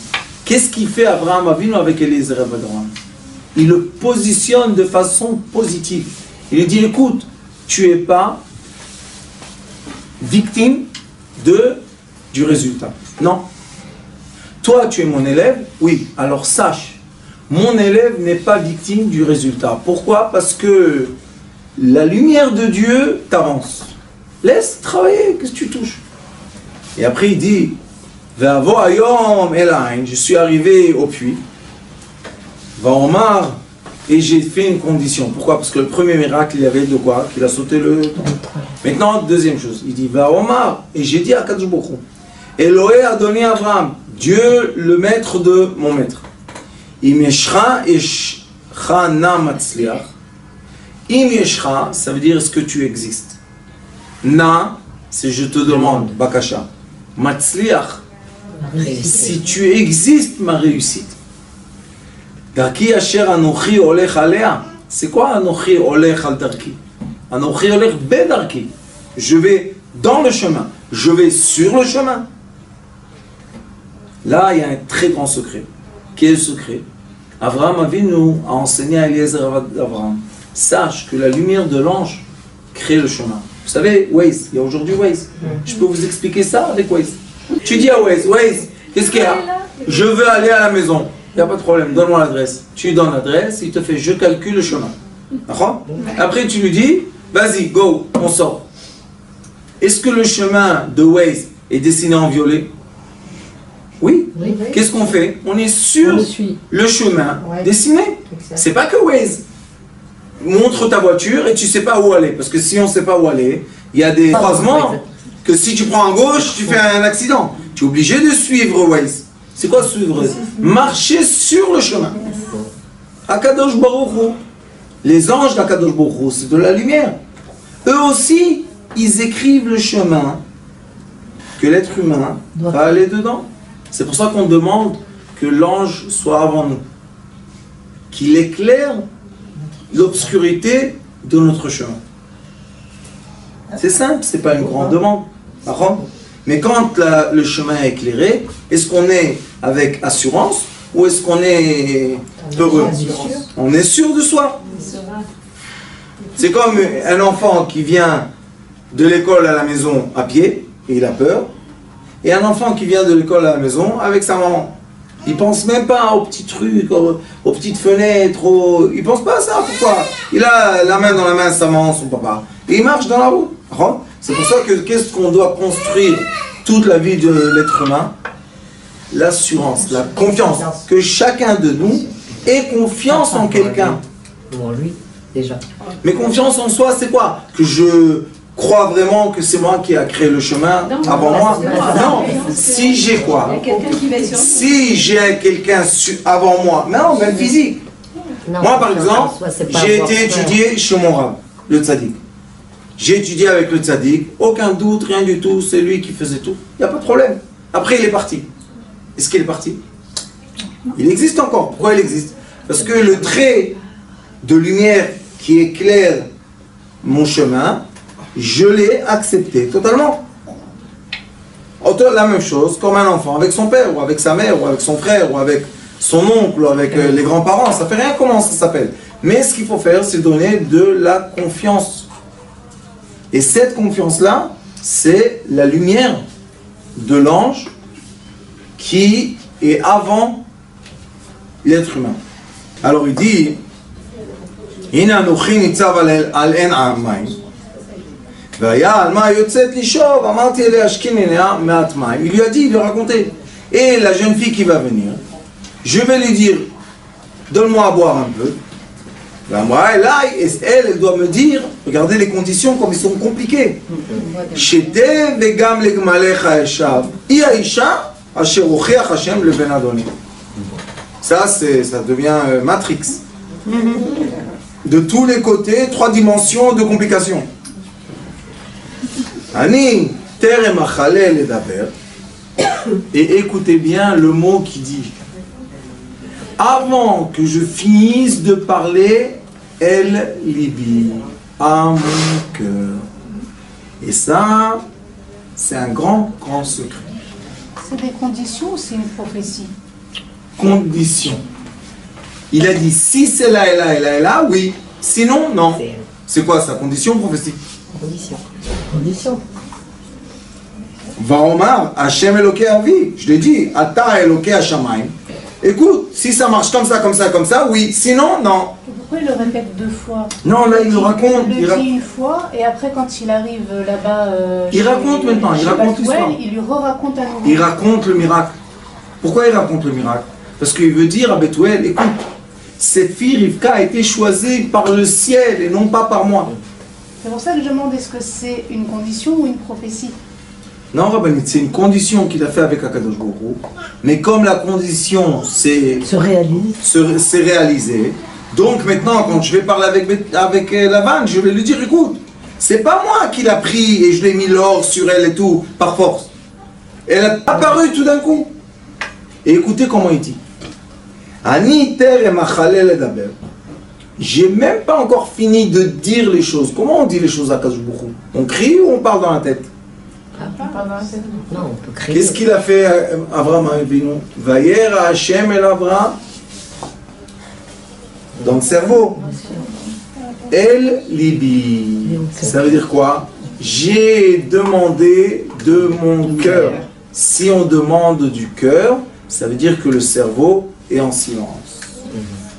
Qu'est-ce qu'il fait Abraham Avinu avec Eliezer Abraham? Il le positionne de façon positive. Il lui dit, écoute, tu n'es pas victime du résultat. Non. Toi, tu es mon élève? Oui. Alors sache, mon élève n'est pas victime du résultat. Pourquoi? Parce que la lumière de Dieu t'avance. Laisse travailler, qu'est-ce que tu touches? Et après il dit, Ve'avo hayom elain, je suis arrivé au puits. Va'omar, et j'ai fait une condition. Pourquoi? Parce que le premier miracle, il y avait de quoi? Qu'il a sauté le temps. Maintenant, deuxième chose, il dit, Va'omar, et j'ai dit à Kadosh Baruch Hu, Elohé a donné à Abraham, Dieu le maître de mon maître. Im yeshcha yeshcha na matzliach. Im yeshcha, ça veut dire est-ce que tu existes. Na, c'est je te demande, bakasha. Matzliach, si tu existes, ma réussite. Darki asher anochi olech alea. C'est quoi anochi olech al darki? Anochi olech bedarki. Je vais dans le chemin. Je vais sur le chemin. Là, il y a un très grand secret. Quel est le secret? Abraham Avinu a enseigné à Eliezer Abraham. Sache que la lumière de l'ange crée le chemin. Vous savez, Waze, il y a aujourd'hui Waze. Je peux vous expliquer ça avec Waze. Tu dis à Waze, Waze, qu'est-ce qu'il y a? Je veux aller à la maison. Il n'y a pas de problème, donne-moi l'adresse. Tu lui donnes l'adresse, il te fait, je calcule le chemin. D'accord? Après, tu lui dis, vas-y, go, on sort. Est-ce que le chemin de Waze est dessiné en violet? Oui. Oui. Qu'est-ce qu'on fait? On est sur le chemin dessiné. C'est pas que Waze montre ta voiture et tu sais pas où aller. Parce que si on sait pas où aller, il y a des croisements que si tu prends à gauche, tu fais un accident. Tu es obligé de suivre Waze. C'est quoi suivre? Marcher sur le chemin. Akadosh Baruch Hu. Les anges d'Akadosh Baruch Hu, c'est de la lumière. Eux aussi, ils écrivent le chemin que l'être humain va aller dedans. C'est pour ça qu'on demande que l'ange soit avant nous, qu'il éclaire l'obscurité de notre chemin. C'est simple, c'est pas une grande demande. Mais quand le chemin est éclairé, est-ce qu'on est avec assurance ou est-ce qu'on est heureux? On est sûr de soi. C'est comme un enfant qui vient de l'école à la maison à pied et il a peur. Et un enfant qui vient de l'école à la maison avec sa maman. Il pense même pas aux petits trucs, aux petites fenêtres, il pense pas à ça. Pourquoi? Il a la main dans la main de sa maman, son papa. Et il marche dans la route. C'est pour ça que qu'est-ce qu'on doit construire toute la vie de l'être humain? L'assurance, la confiance. Que chacun de nous ait confiance en quelqu'un. Ou en lui, déjà. Mais confiance en soi, c'est quoi? Que je crois vraiment que c'est moi qui a créé le chemin avant moi? Non. Si j'ai quoi? Si j'ai quelqu'un avant moi, non, même physique. Non, moi, par exemple, j'ai été étudié chez mon rab, le tzaddik. J'ai étudié avec le tzaddik, aucun doute, rien du tout, c'est lui qui faisait tout. Il n'y a pas de problème. Après, il est parti. Est-ce qu'il est parti? Il existe encore. Pourquoi il existe? Parce que le trait de lumière qui éclaire mon chemin, je l'ai accepté totalement. La même chose comme un enfant avec son père, ou avec sa mère, ou avec son frère, ou avec son oncle, ou avec les grands-parents. Ça fait rien comment ça s'appelle. Mais ce qu'il faut faire, c'est donner de la confiance. Et cette confiance-là, c'est la lumière de l'ange qui est avant l'être humain. Alors il dit, il lui a dit, il lui a raconté. Et la jeune fille qui va venir, je vais lui dire, donne-moi à boire un peu. Elle doit me dire, regardez les conditions comme ils sont compliquées. Ça, ça devient Matrix. De tous les côtés, 3 dimensions de complications. Et écoutez bien le mot qui dit, avant que je finisse de parler, El Libi, à mon cœur. Et ça, c'est un grand, grand secret. C'est des conditions ou c'est une prophétie? Condition. Il a dit, si c'est là et là et là et là, oui. Sinon, non. C'est quoi ça? Condition, prophétie? Condition. Condition. Vaomar, Hashem Eloké Avi. Je l'ai dit, Ata Eloké Hashamayim. Écoute, si ça marche comme ça, oui. Sinon, non. Pourquoi il le répète 2 fois? Non, là, il le raconte. Il le dit une fois, et après, quand il arrive là-bas... il raconte maintenant, il raconte l'histoire. Il lui re-raconte à nouveau. Il raconte le miracle. Pourquoi il raconte le miracle? Parce qu'il veut dire à Bethuel, écoute, cette fille, Rivka, a été choisie par le ciel et non pas par moi. C'est pour ça que je demande, est-ce que c'est une condition ou une prophétie? Non, Rabbanit, c'est une condition qu'il a fait avec Akadosh Baruch Hu. Mais comme la condition se réalisée, donc maintenant, quand je vais parler avec Lavan, je vais lui dire, écoute, c'est pas moi qui l'a pris et je l'ai mis l'or sur elle et tout, par force. Elle a apparu tout d'un coup. Et écoutez comment il dit. Ani ter et machalel edaber. J'ai même pas encore fini de dire les choses. Comment on dit les choses à Kadosh Baruch Hu? On crie ou on parle dans la tête? Non, on peut crier. Qu'est-ce qu'il a fait Abraham Avinu? Vayera Hashem el Abraham. Dans le cerveau. El libi. Ça veut dire quoi? J'ai demandé de mon cœur. Si on demande du cœur, ça veut dire que le cerveau est en silence.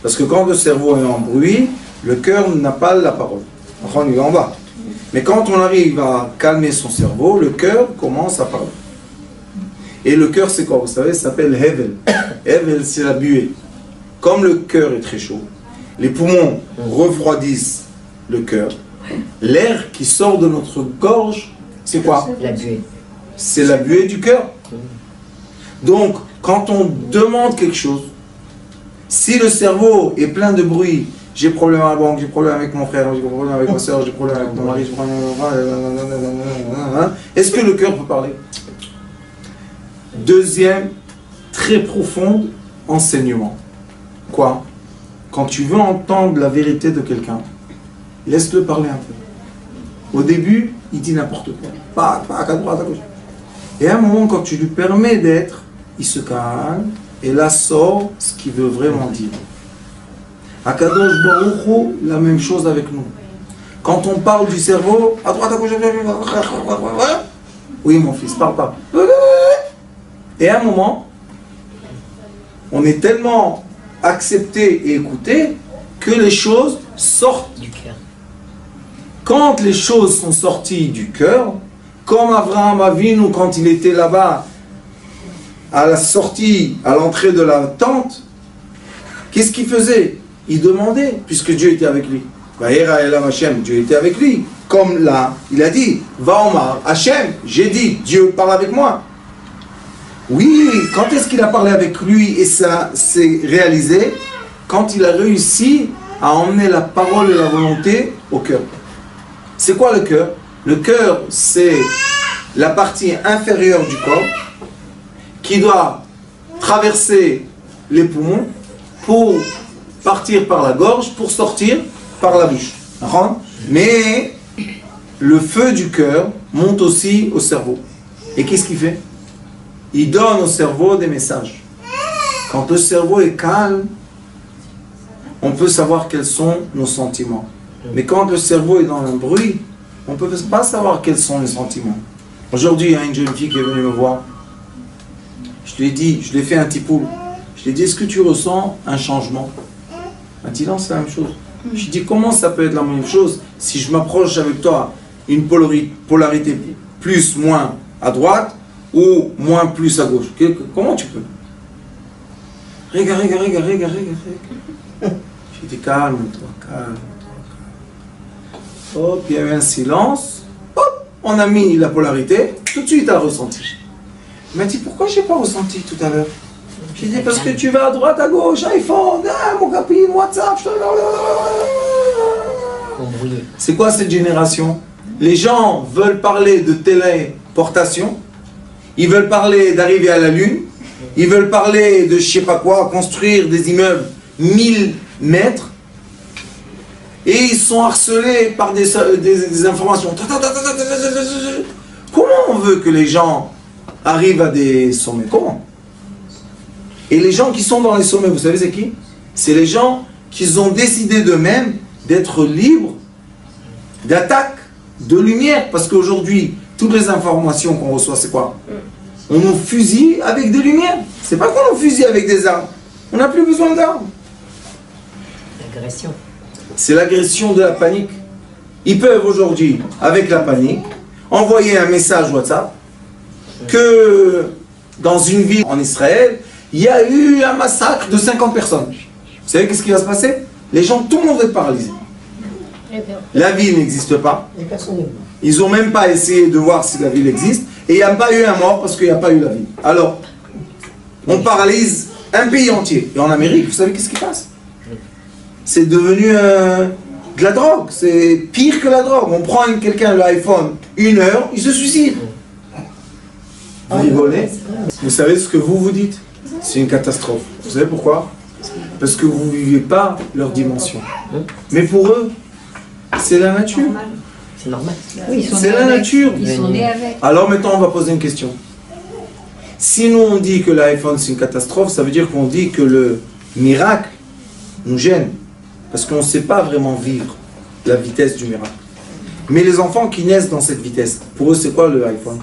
Parce que quand le cerveau est en bruit, le cœur n'a pas la parole. Enfin, il est en bas. Mais quand on arrive à calmer son cerveau, le cœur commence à parler. Et le cœur, c'est quoi? Vous savez, ça s'appelle Hevel. Hevel, c'est la buée. Comme le cœur est très chaud, les poumons refroidissent le cœur. L'air qui sort de notre gorge, c'est quoi? La buée. C'est la buée du cœur. Donc, quand on demande quelque chose, si le cerveau est plein de bruit, j'ai problème à la banque, j'ai problème avec mon frère, j'ai problème avec ma soeur, j'ai problème avec mon mari, j'ai problème avec... Est-ce que le cœur peut parler? Deuxième, très profond enseignement. Quoi? Quand tu veux entendre la vérité de quelqu'un, laisse-le parler un peu. Au début, il dit n'importe quoi. Pas à droite, à gauche. Et à un moment, quand tu lui permets d'être, il se calme et là sort ce qu'il veut vraiment dire. À Kadosh Baruch Hu, la même chose avec nous. Quand on parle du cerveau, à droite, à gauche, oui mon fils, parle pas. Et à un moment, on est tellement accepté et écouté que les choses sortent Du cœur. Quand les choses sont sorties du cœur, comme Abraham Avinu quand il était là-bas, à la sortie, à l'entrée de la tente, qu'est-ce qu'il faisait? Il demandait, puisque Dieu était avec lui. Dieu était avec lui. Comme là, il a dit, va Omar, Hachem, j'ai dit, Dieu parle avec moi. Oui, quand est-ce qu'il a parlé avec lui et ça s'est réalisé? Quand il a réussi à emmener la parole et la volonté au cœur. C'est quoi le cœur? Le cœur, c'est la partie inférieure du corps qui doit traverser les poumons pour partir par la gorge, pour sortir par la bouche. Mais le feu du cœur monte aussi au cerveau. Et qu'est-ce qu'il fait? Il donne au cerveau des messages. Quand le cerveau est calme, on peut savoir quels sont nos sentiments. Mais quand le cerveau est dans un bruit, on ne peut pas savoir quels sont les sentiments. Aujourd'hui, il y a une jeune fille qui est venue me voir. Je lui ai dit, je lui ai fait un petit poule. Je lui ai dit, est-ce que tu ressens un changement? Elle m'a dit, non, c'est la même chose. Je lui ai dit, comment ça peut être la même chose si je m'approche avec toi une polarité plus, moins à droite ou moins, plus à gauche? Comment tu peux? Regarde. J'ai dit, calme-toi. Hop, il y a eu un silence. Hop, on a mis la polarité. Tout de suite, elle a ressenti. Il m'a dit, pourquoi je n'ai pas ressenti tout à l'heure? J'ai dit, parce que tu vas à droite, à gauche, iPhone, mon copine, WhatsApp. C'est quoi cette génération? Les gens veulent parler de téléportation. Ils veulent parler d'arriver à la Lune. Ils veulent parler de je sais pas quoi, construire des immeubles 1000 mètres. Et ils sont harcelés par des informations. Comment on veut que les gens arrivent à des sommets? Comment? Et les gens qui sont dans les sommets, vous savez c'est qui? C'est les gens qui ont décidé d'eux-mêmes d'être libres d'attaque, de lumière. Parce qu'aujourd'hui, toutes les informations qu'on reçoit, c'est quoi? On nous fusille avec des lumières. C'est pas qu'on nous fusille avec des armes. On n'a plus besoin d'armes. L'agression. C'est l'agression de la panique. Ils peuvent aujourd'hui, avec la panique, envoyer un message WhatsApp que dans une ville en Israël, il y a eu un massacre de 50 personnes. Vous savez qu'est-ce qui va se passer? Les gens, tout le monde va être paralysé. La ville n'existe pas. Ils n'ont même pas essayé de voir si la ville existe. Et il n'y a pas eu un mort parce qu'il n'y a pas eu la ville. Alors, on paralyse un pays entier. Et en Amérique, vous savez qu'est-ce qui passe? C'est devenu de la drogue. C'est pire que la drogue. On prend quelqu'un l'iPhone, 1 heure, il se suicide. Vous rigolez? Vous savez ce que vous dites? C'est une catastrophe. Vous savez pourquoi? parce que vous ne vivez pas leur dimension. Mais pour eux, c'est la nature. C'est normal. Oui, C'est la nature. Ils sont nés avec. Alors maintenant, on va poser une question. Si nous on dit que l'iPhone c'est une catastrophe, ça veut dire qu'on dit que le miracle nous gêne. Parce qu'on ne sait pas vraiment vivre la vitesse du miracle. Mais les enfants qui naissent dans cette vitesse, pour eux c'est quoi le iPhone?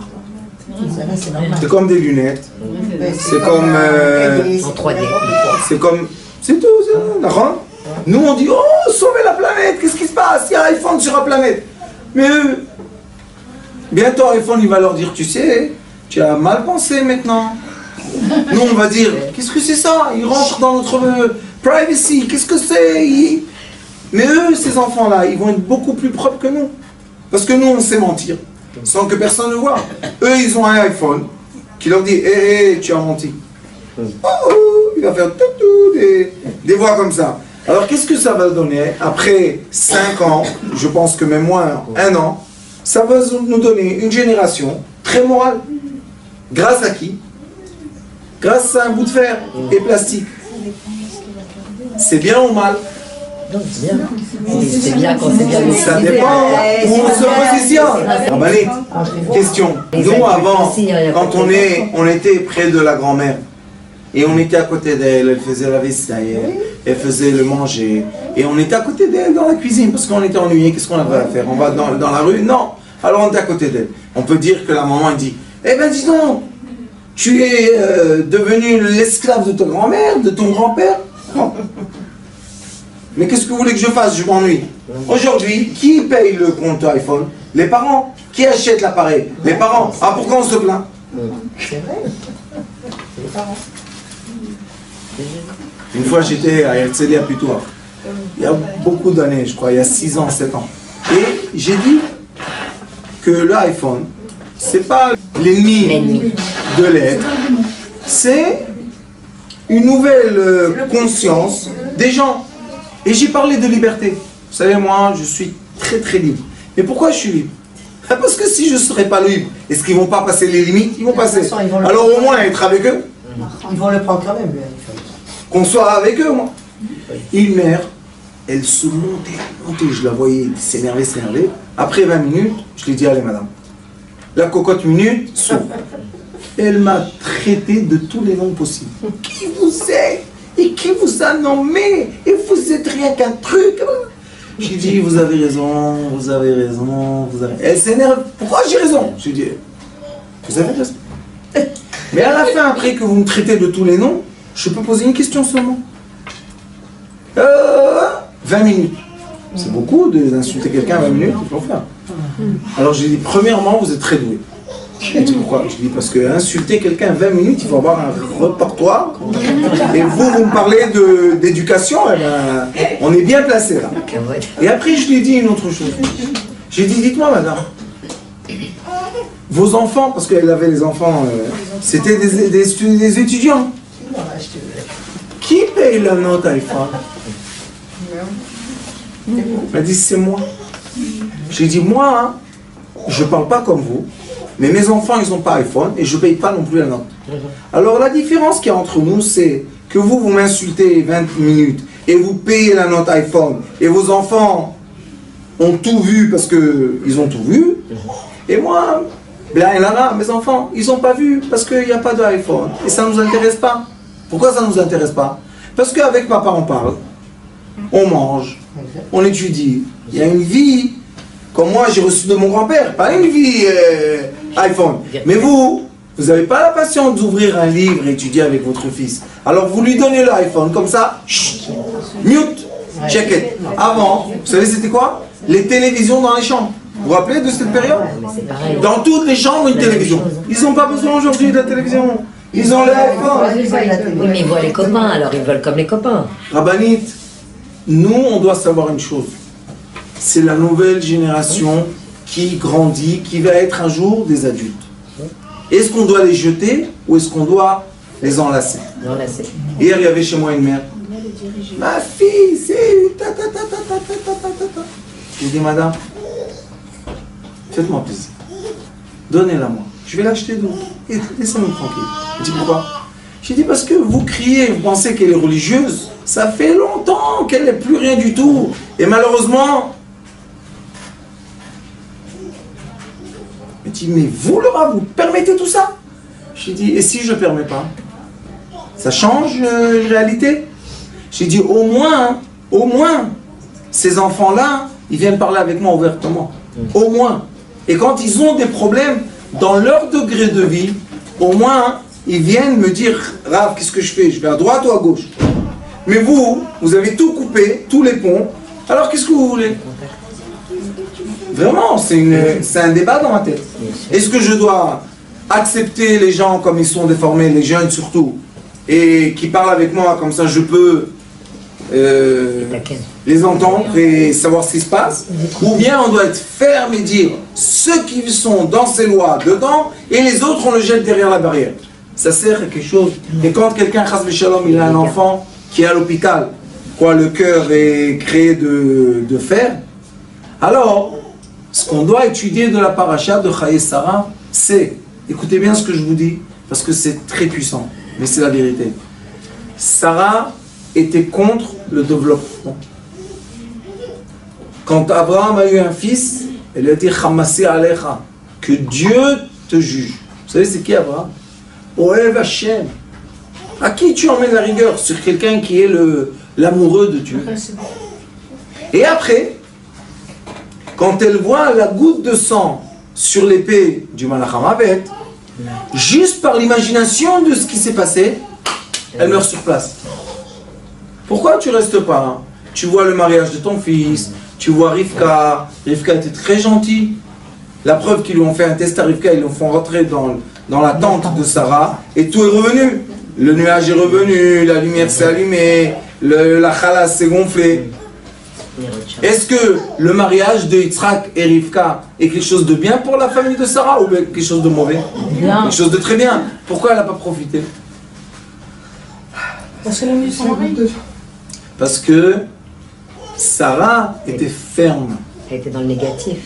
C'est comme des lunettes. C'est comme... En 3D. c'est comme... C'est tout, c'est d'accord. Nous on dit, oh, sauvez la planète, qu'est-ce qui se passe? Il y a un iPhone sur la planète. Mais eux, bientôt iPhone il va leur dire, tu sais, tu as mal pensé maintenant. Nous on va dire, qu'est-ce que c'est ça? Ils rentrent dans notre privacy, qu'est-ce que c'est? Mais eux, ces enfants-là, ils vont être beaucoup plus propres que nous. Parce que nous, on sait mentir, sans que personne ne voit. Eux, ils ont un iPhone qui leur dit, hé, tu as menti. Oh, il va faire tout, des voix comme ça. Alors, qu'est-ce que ça va donner? Après 5 ans, je pense que même moins, 1 an, ça va nous donner une génération très morale. Grâce à qui? Grâce à un bout de fer et plastique. C'est bien ou mal? Non, c'est bien. C'est bien quand c'est bien. Ça dépend où on se positionne. Rabanit, question. Nous, avant, quand on était près de la grand-mère, et on était à côté d'elle, elle faisait la vaisselle, elle faisait le manger, et on était à côté d'elle dans la cuisine, parce qu'on était ennuyé, qu'est-ce qu'on avait à faire? On va dans la rue? Non. Alors on était à côté d'elle. On peut dire que la maman, elle dit, eh ben dis donc, tu es devenu l'esclave de ta grand-mère, de ton grand-père? Non. Mais qu'est-ce que vous voulez que je fasse? Je m'ennuie. Aujourd'hui, qui paye le compte iPhone? Les parents. Qui achète l'appareil? Les parents. Ah, pourquoi on se plaint? C'est vrai. C'est les parents. Une fois, j'étais à Herzliya à Putois. Il y a beaucoup d'années, je crois, il y a 6 ans, 7 ans. Et j'ai dit que l'iPhone, c'est pas l'ennemi de l'être, c'est une nouvelle conscience des gens. Et j'ai parlé de liberté. Vous savez, moi, je suis très très libre. Mais pourquoi je suis libre? Parce que si je ne serais pas libre, est-ce qu'ils ne vont pas passer les limites? Ils vont passer. Alors au moins être avec eux. Ils vont le prendre quand même, lui. Qu'on soit avec eux, moi. Une mère, elle se montait, je la voyais s'énerver. Après 20 minutes, je lui ai dit, allez madame, la cocotte minute s'ouvre. Elle m'a traité de tous les noms possibles. Qui vous êtes? Et qui vous a nommé? Et vous êtes rien qu'un truc. J'ai dit, vous avez raison, vous avez raison, vous avez... Elle s'énerve, pourquoi j'ai raison? J'ai dit, vous avez raison. Mais à la fin, après que vous me traitez de tous les noms, je peux poser une question seulement. 20 minutes. C'est beaucoup d'insulter quelqu'un à 20 minutes, il faut faire. Alors j'ai dit, premièrement, vous êtes très doué. Je dis pourquoi? Je dis parce que insulter quelqu'un 20 minutes, il faut avoir un repertoire. Et vous me parlez d'éducation, eh ben, on est bien placé là. Et après, je lui ai dit une autre chose. J'ai dit, dites-moi madame, vos enfants, parce qu'elle avait les enfants, c'était des étudiants. Qui paye la note iPhone? Elle m'a dit, c'est moi. J'ai dit, moi, hein, je ne parle pas comme vous. Mais mes enfants, ils n'ont pas iPhone et je ne paye pas non plus la note. Alors la différence qu'il y a entre nous, c'est que vous m'insultez 20 minutes et vous payez la note iPhone et vos enfants ont tout vu parce qu'ils ont tout vu. Et moi, mes enfants, ils n'ont pas vu parce qu'il n'y a pas d'iPhone et ça ne nous intéresse pas. Pourquoi ça ne nous intéresse pas? Parce qu'avec papa, on parle, on mange, on étudie. Il y a une vie, comme moi j'ai reçu de mon grand-père, pas une vie iPhone. Mais vous n'avez pas la patience d'ouvrir un livre et étudier avec votre fils. Alors vous lui donnez l'iPhone, comme ça, chut, mute, check it. Avant, vous savez c'était quoi? Les télévisions dans les chambres. Vous vous rappelez de cette période? Dans toutes les chambres, une télévision. Ils n'ont pas besoin aujourd'hui de la télévision. Ils ont l'iPhone. Oui, mais ils voient les copains, alors ils veulent comme les copains. Rabbanit, nous, on doit savoir une chose. C'est la nouvelle génération qui grandit, qui va être un jour des adultes. Est-ce qu'on doit les jeter ou est-ce qu'on doit les enlacer? Hier, il y avait chez moi une mère. Ma fille, c'est... Je lui ai dit, madame, faites-moi plaisir. Donnez-la moi. Je vais l'acheter d'où? Laissez-moi tranquille. Elle dit, pourquoi? J'ai dit, parce que vous criez, vous pensez qu'elle est religieuse. Ça fait longtemps qu'elle n'est plus rien du tout. Et malheureusement, il dit, mais vous, Laura, vous permettez tout ça? J'ai dit, et si je ne permets pas? Ça change une réalité? J'ai dit, au moins, ces enfants-là, ils viennent parler avec moi ouvertement. Au moins. Et quand ils ont des problèmes dans leur degré de vie, au moins, ils viennent me dire, Rav, qu'est-ce que je fais? Je vais à droite ou à gauche? Mais vous avez tout coupé, tous les ponts. Alors qu'est-ce que vous voulez? Vraiment, c'est un débat dans ma tête. Est-ce que je dois accepter les gens comme ils sont déformés, les jeunes surtout, et qui parlent avec moi, comme ça je peux les entendre et savoir ce qui se passe? Ou bien on doit être ferme et dire, ceux qui sont dans ces lois dedans, et les autres on le jette derrière la barrière. Ça sert à quelque chose. Et quand quelqu'un, chas v'shalom, il a un enfant qui est à l'hôpital, quoi, le cœur est créé de fer, alors, ce qu'on doit étudier de la paracha de Chaye Sarah, c'est, écoutez bien ce que je vous dis, parce que c'est très puissant, mais c'est la vérité. Sarah était contre le développement. Quand Abraham a eu un fils, elle lui a dit Chamasé Alecha, que Dieu te juge. Vous savez, c'est qui Abraham? Oev Hashem. À qui tu emmènes la rigueur? Sur quelqu'un qui est l'amoureux de Dieu. Et après, quand elle voit la goutte de sang sur l'épée du Malach HaMavet, juste par l'imagination de ce qui s'est passé, elle meurt sur place. Pourquoi tu restes pas là? Tu vois le mariage de ton fils, tu vois Rivka. Rivka était très gentille. La preuve qu'ils lui ont fait un test à Rivka, ils l'ont fait rentrer dans la tente de Sarah, et tout est revenu. Le nuage est revenu, la lumière s'est allumée, la chala s'est gonflée. Est-ce que le mariage de Yitzhak et Rivka est quelque chose de bien pour la famille de Sarah ou quelque chose de mauvais? Bien. Quelque chose de très bien. Pourquoi elle n'a pas profité? Parce qu'elle a mis son mari. Parce que Sarah était ferme. Elle était dans le négatif.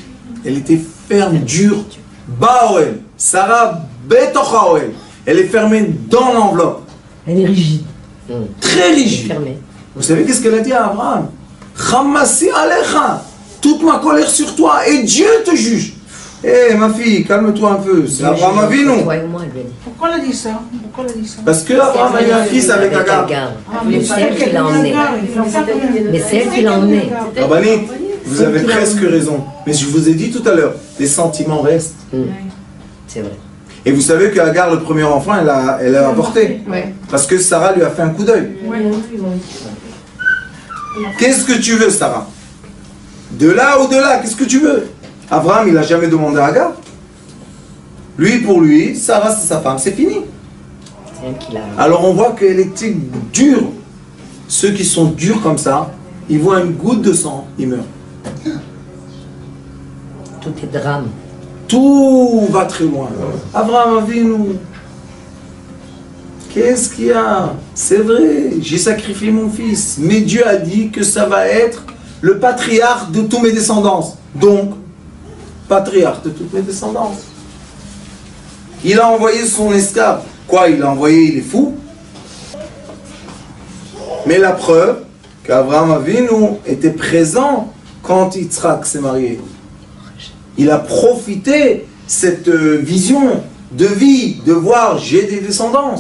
Elle était ferme, dure. Baoel. Sarah betochaoel. Elle est fermée dans l'enveloppe. Elle est rigide. Très rigide. Fermée. Vous savez qu'est-ce qu'elle a dit à Abraham? Chamassi alecha. Toute ma colère sur toi et Dieu te juge. Eh ma fille, calme-toi un peu. C'est Abraham Avinu. Pourquoi elle a dit ça? Pourquoi elle a dit ça? Parce que Abraham a eu un fils avec Agar. Mais c'est elle qui l'a emmené. Mais c'est elle qui l'a emmené. Rabbanit, vous avez presque raison. Mais je vous ai dit tout à l'heure, les sentiments restent. C'est vrai. Et vous savez qu'Agar, le premier enfant, elle a avorté. Parce que Sarah lui a fait un coup d'œil. Qu'est-ce que tu veux, Sarah? De là ou de là, qu'est-ce que tu veux? Abraham, il n'a jamais demandé à Agar. Lui, pour lui, Sarah, c'est sa femme, c'est fini. C'est elle qui l'a. Alors on voit qu'elle était dure. Ceux qui sont durs comme ça, ils voient une goutte de sang, ils meurent. Tout est drame. Tout va très loin. Abraham Avinu, qu'est-ce qu'il y a? C'est vrai, j'ai sacrifié mon fils, mais Dieu a dit que ça va être le patriarche de tous mes descendants. Donc, patriarche de toutes mes descendants. Il a envoyé son esclave. Quoi, il a envoyé, il est fou? Mais la preuve qu'Abraham Avinu était présent quand Yitzhak s'est marié. Il a profité cette vision de vie, de voir j'ai des descendants.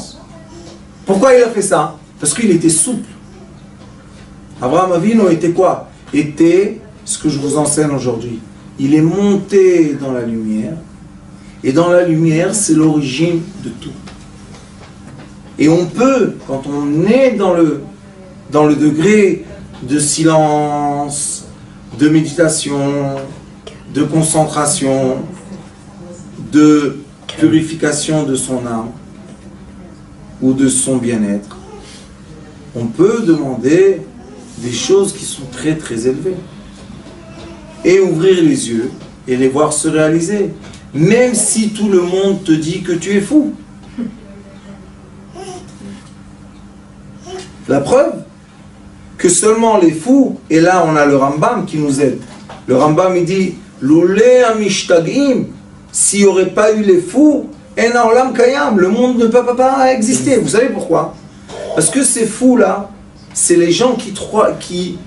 Pourquoi il a fait ça? Parce qu'il était souple. Abraham Avinu était quoi? Était ce que je vous enseigne aujourd'hui. Il est monté dans la lumière. Et dans la lumière, c'est l'origine de tout. Et on peut, quand on est dans le degré de silence, de méditation, de concentration, de purification de son âme ou de son bien-être, on peut demander des choses qui sont très très élevées et ouvrir les yeux et les voir se réaliser, même si tout le monde te dit que tu es fou. La preuve que seulement les fous, et là on a le Rambam qui nous aide. Le Rambam il dit Loulé Amishtagim, s'il n'y aurait pas eu les fous, En Olam Kayam, le monde ne peut pas exister. Vous savez pourquoi? Parce que ces fous-là, c'est les gens qui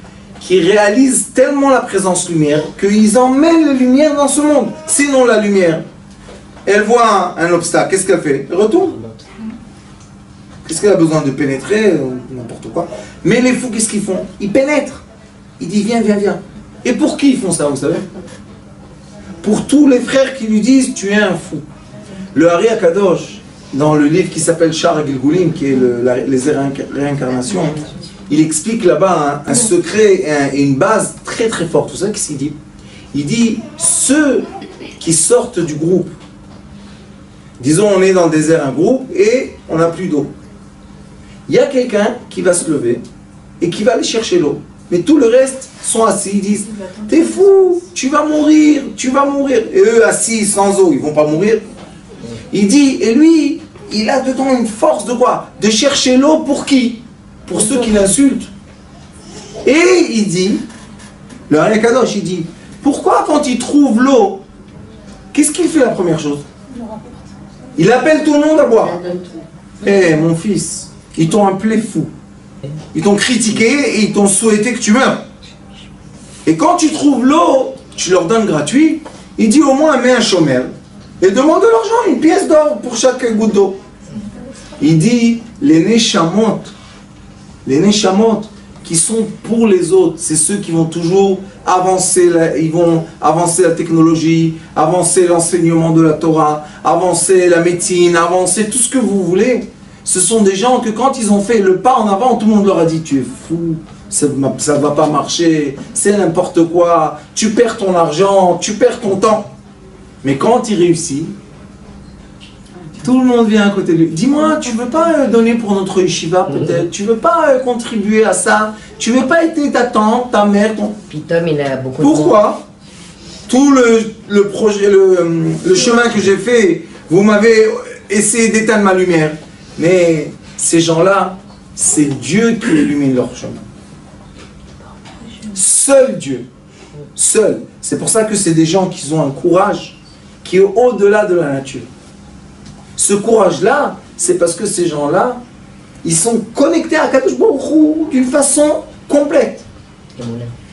réalisent tellement la présence lumière qu'ils emmènent la lumière dans ce monde. Sinon la lumière, elle voit un obstacle, qu'est-ce qu'elle fait? Elle retourne. Qu'est-ce qu'elle a besoin de pénétrer? N'importe quoi. Mais les fous, qu'est-ce qu'ils font? Ils pénètrent. Ils disent viens, viens, viens. Et pour qui ils font ça, vous savez? Pour tous les frères qui lui disent tu es un fou. Le Hari Akadosh, dans le livre qui s'appelle Shar Gilgulim, qui est les réincarnations, il explique là-bas un secret et une base très très forte. Vous savez qu'est-ce qu'il dit? Il dit ceux qui sortent du groupe, disons on est dans le désert un groupe et on n'a plus d'eau. Il y a quelqu'un qui va se lever et qui va aller chercher l'eau. Mais tout le reste sont assis, ils disent t'es fou, tu vas mourir, tu vas mourir. Et eux assis sans eau, ils vont pas mourir. Il dit, et lui, il a dedans une force de quoi? De chercher l'eau pour qui? Pour ceux qui l'insultent. Et il dit, le Hari Kadosh, il dit, pourquoi quand il trouve l'eau, qu'est-ce qu'il fait la première chose? Il appelle tout le monde à boire. Eh mon fils, ils t'ont appelé fou. Ils t'ont critiqué et ils t'ont souhaité que tu meurs. Et quand tu trouves l'eau, tu leur donnes gratuit, il dit au moins mets un chômeur et demande de l'argent, une pièce d'or pour chaque goutte d'eau. Il dit les neshamot qui sont pour les autres, c'est ceux qui vont toujours avancer, ils vont avancer la technologie, avancer l'enseignement de la Torah, avancer la médecine, avancer tout ce que vous voulez. Ce sont des gens que quand ils ont fait le pas en avant, tout le monde leur a dit tu es fou, ça ne va pas marcher, c'est n'importe quoi, tu perds ton argent, tu perds ton temps. Mais quand il réussit, tout le monde vient à côté de lui. Dis-moi, tu veux pas donner pour notre yeshiva peut-être? Tu veux pas contribuer à ça? Tu veux pas aider ta tante, ta mère, ton... Pitom, il a beaucoup Pourquoi? Tout le projet, le chemin que j'ai fait, vous m'avez essayé d'éteindre ma lumière. Mais ces gens-là, c'est Dieu qui illumine leur chemin. Seul Dieu. Seul. C'est pour ça que c'est des gens qui ont un courage qui est au-delà de la nature. Ce courage-là, c'est parce que ces gens-là, ils sont connectés à Kadosh Baruch Hu d'une façon complète.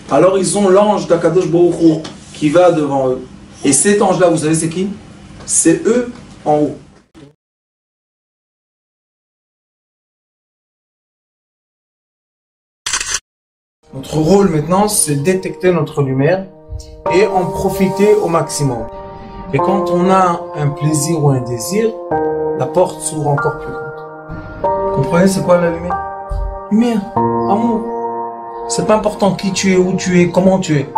Alors ils ont l'ange d'Akadosh Baruch Hu qui va devant eux. Et cet ange-là, vous savez c'est qui? C'est eux en haut. Notre rôle maintenant, c'est détecter notre lumière et en profiter au maximum. Et quand on a un plaisir ou un désir, la porte s'ouvre encore plus grande. Vous comprenez c'est quoi la lumière? Lumière, amour. C'est pas important qui tu es, où tu es, comment tu es.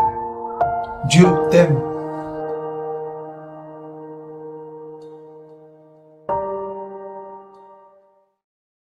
Dieu t'aime.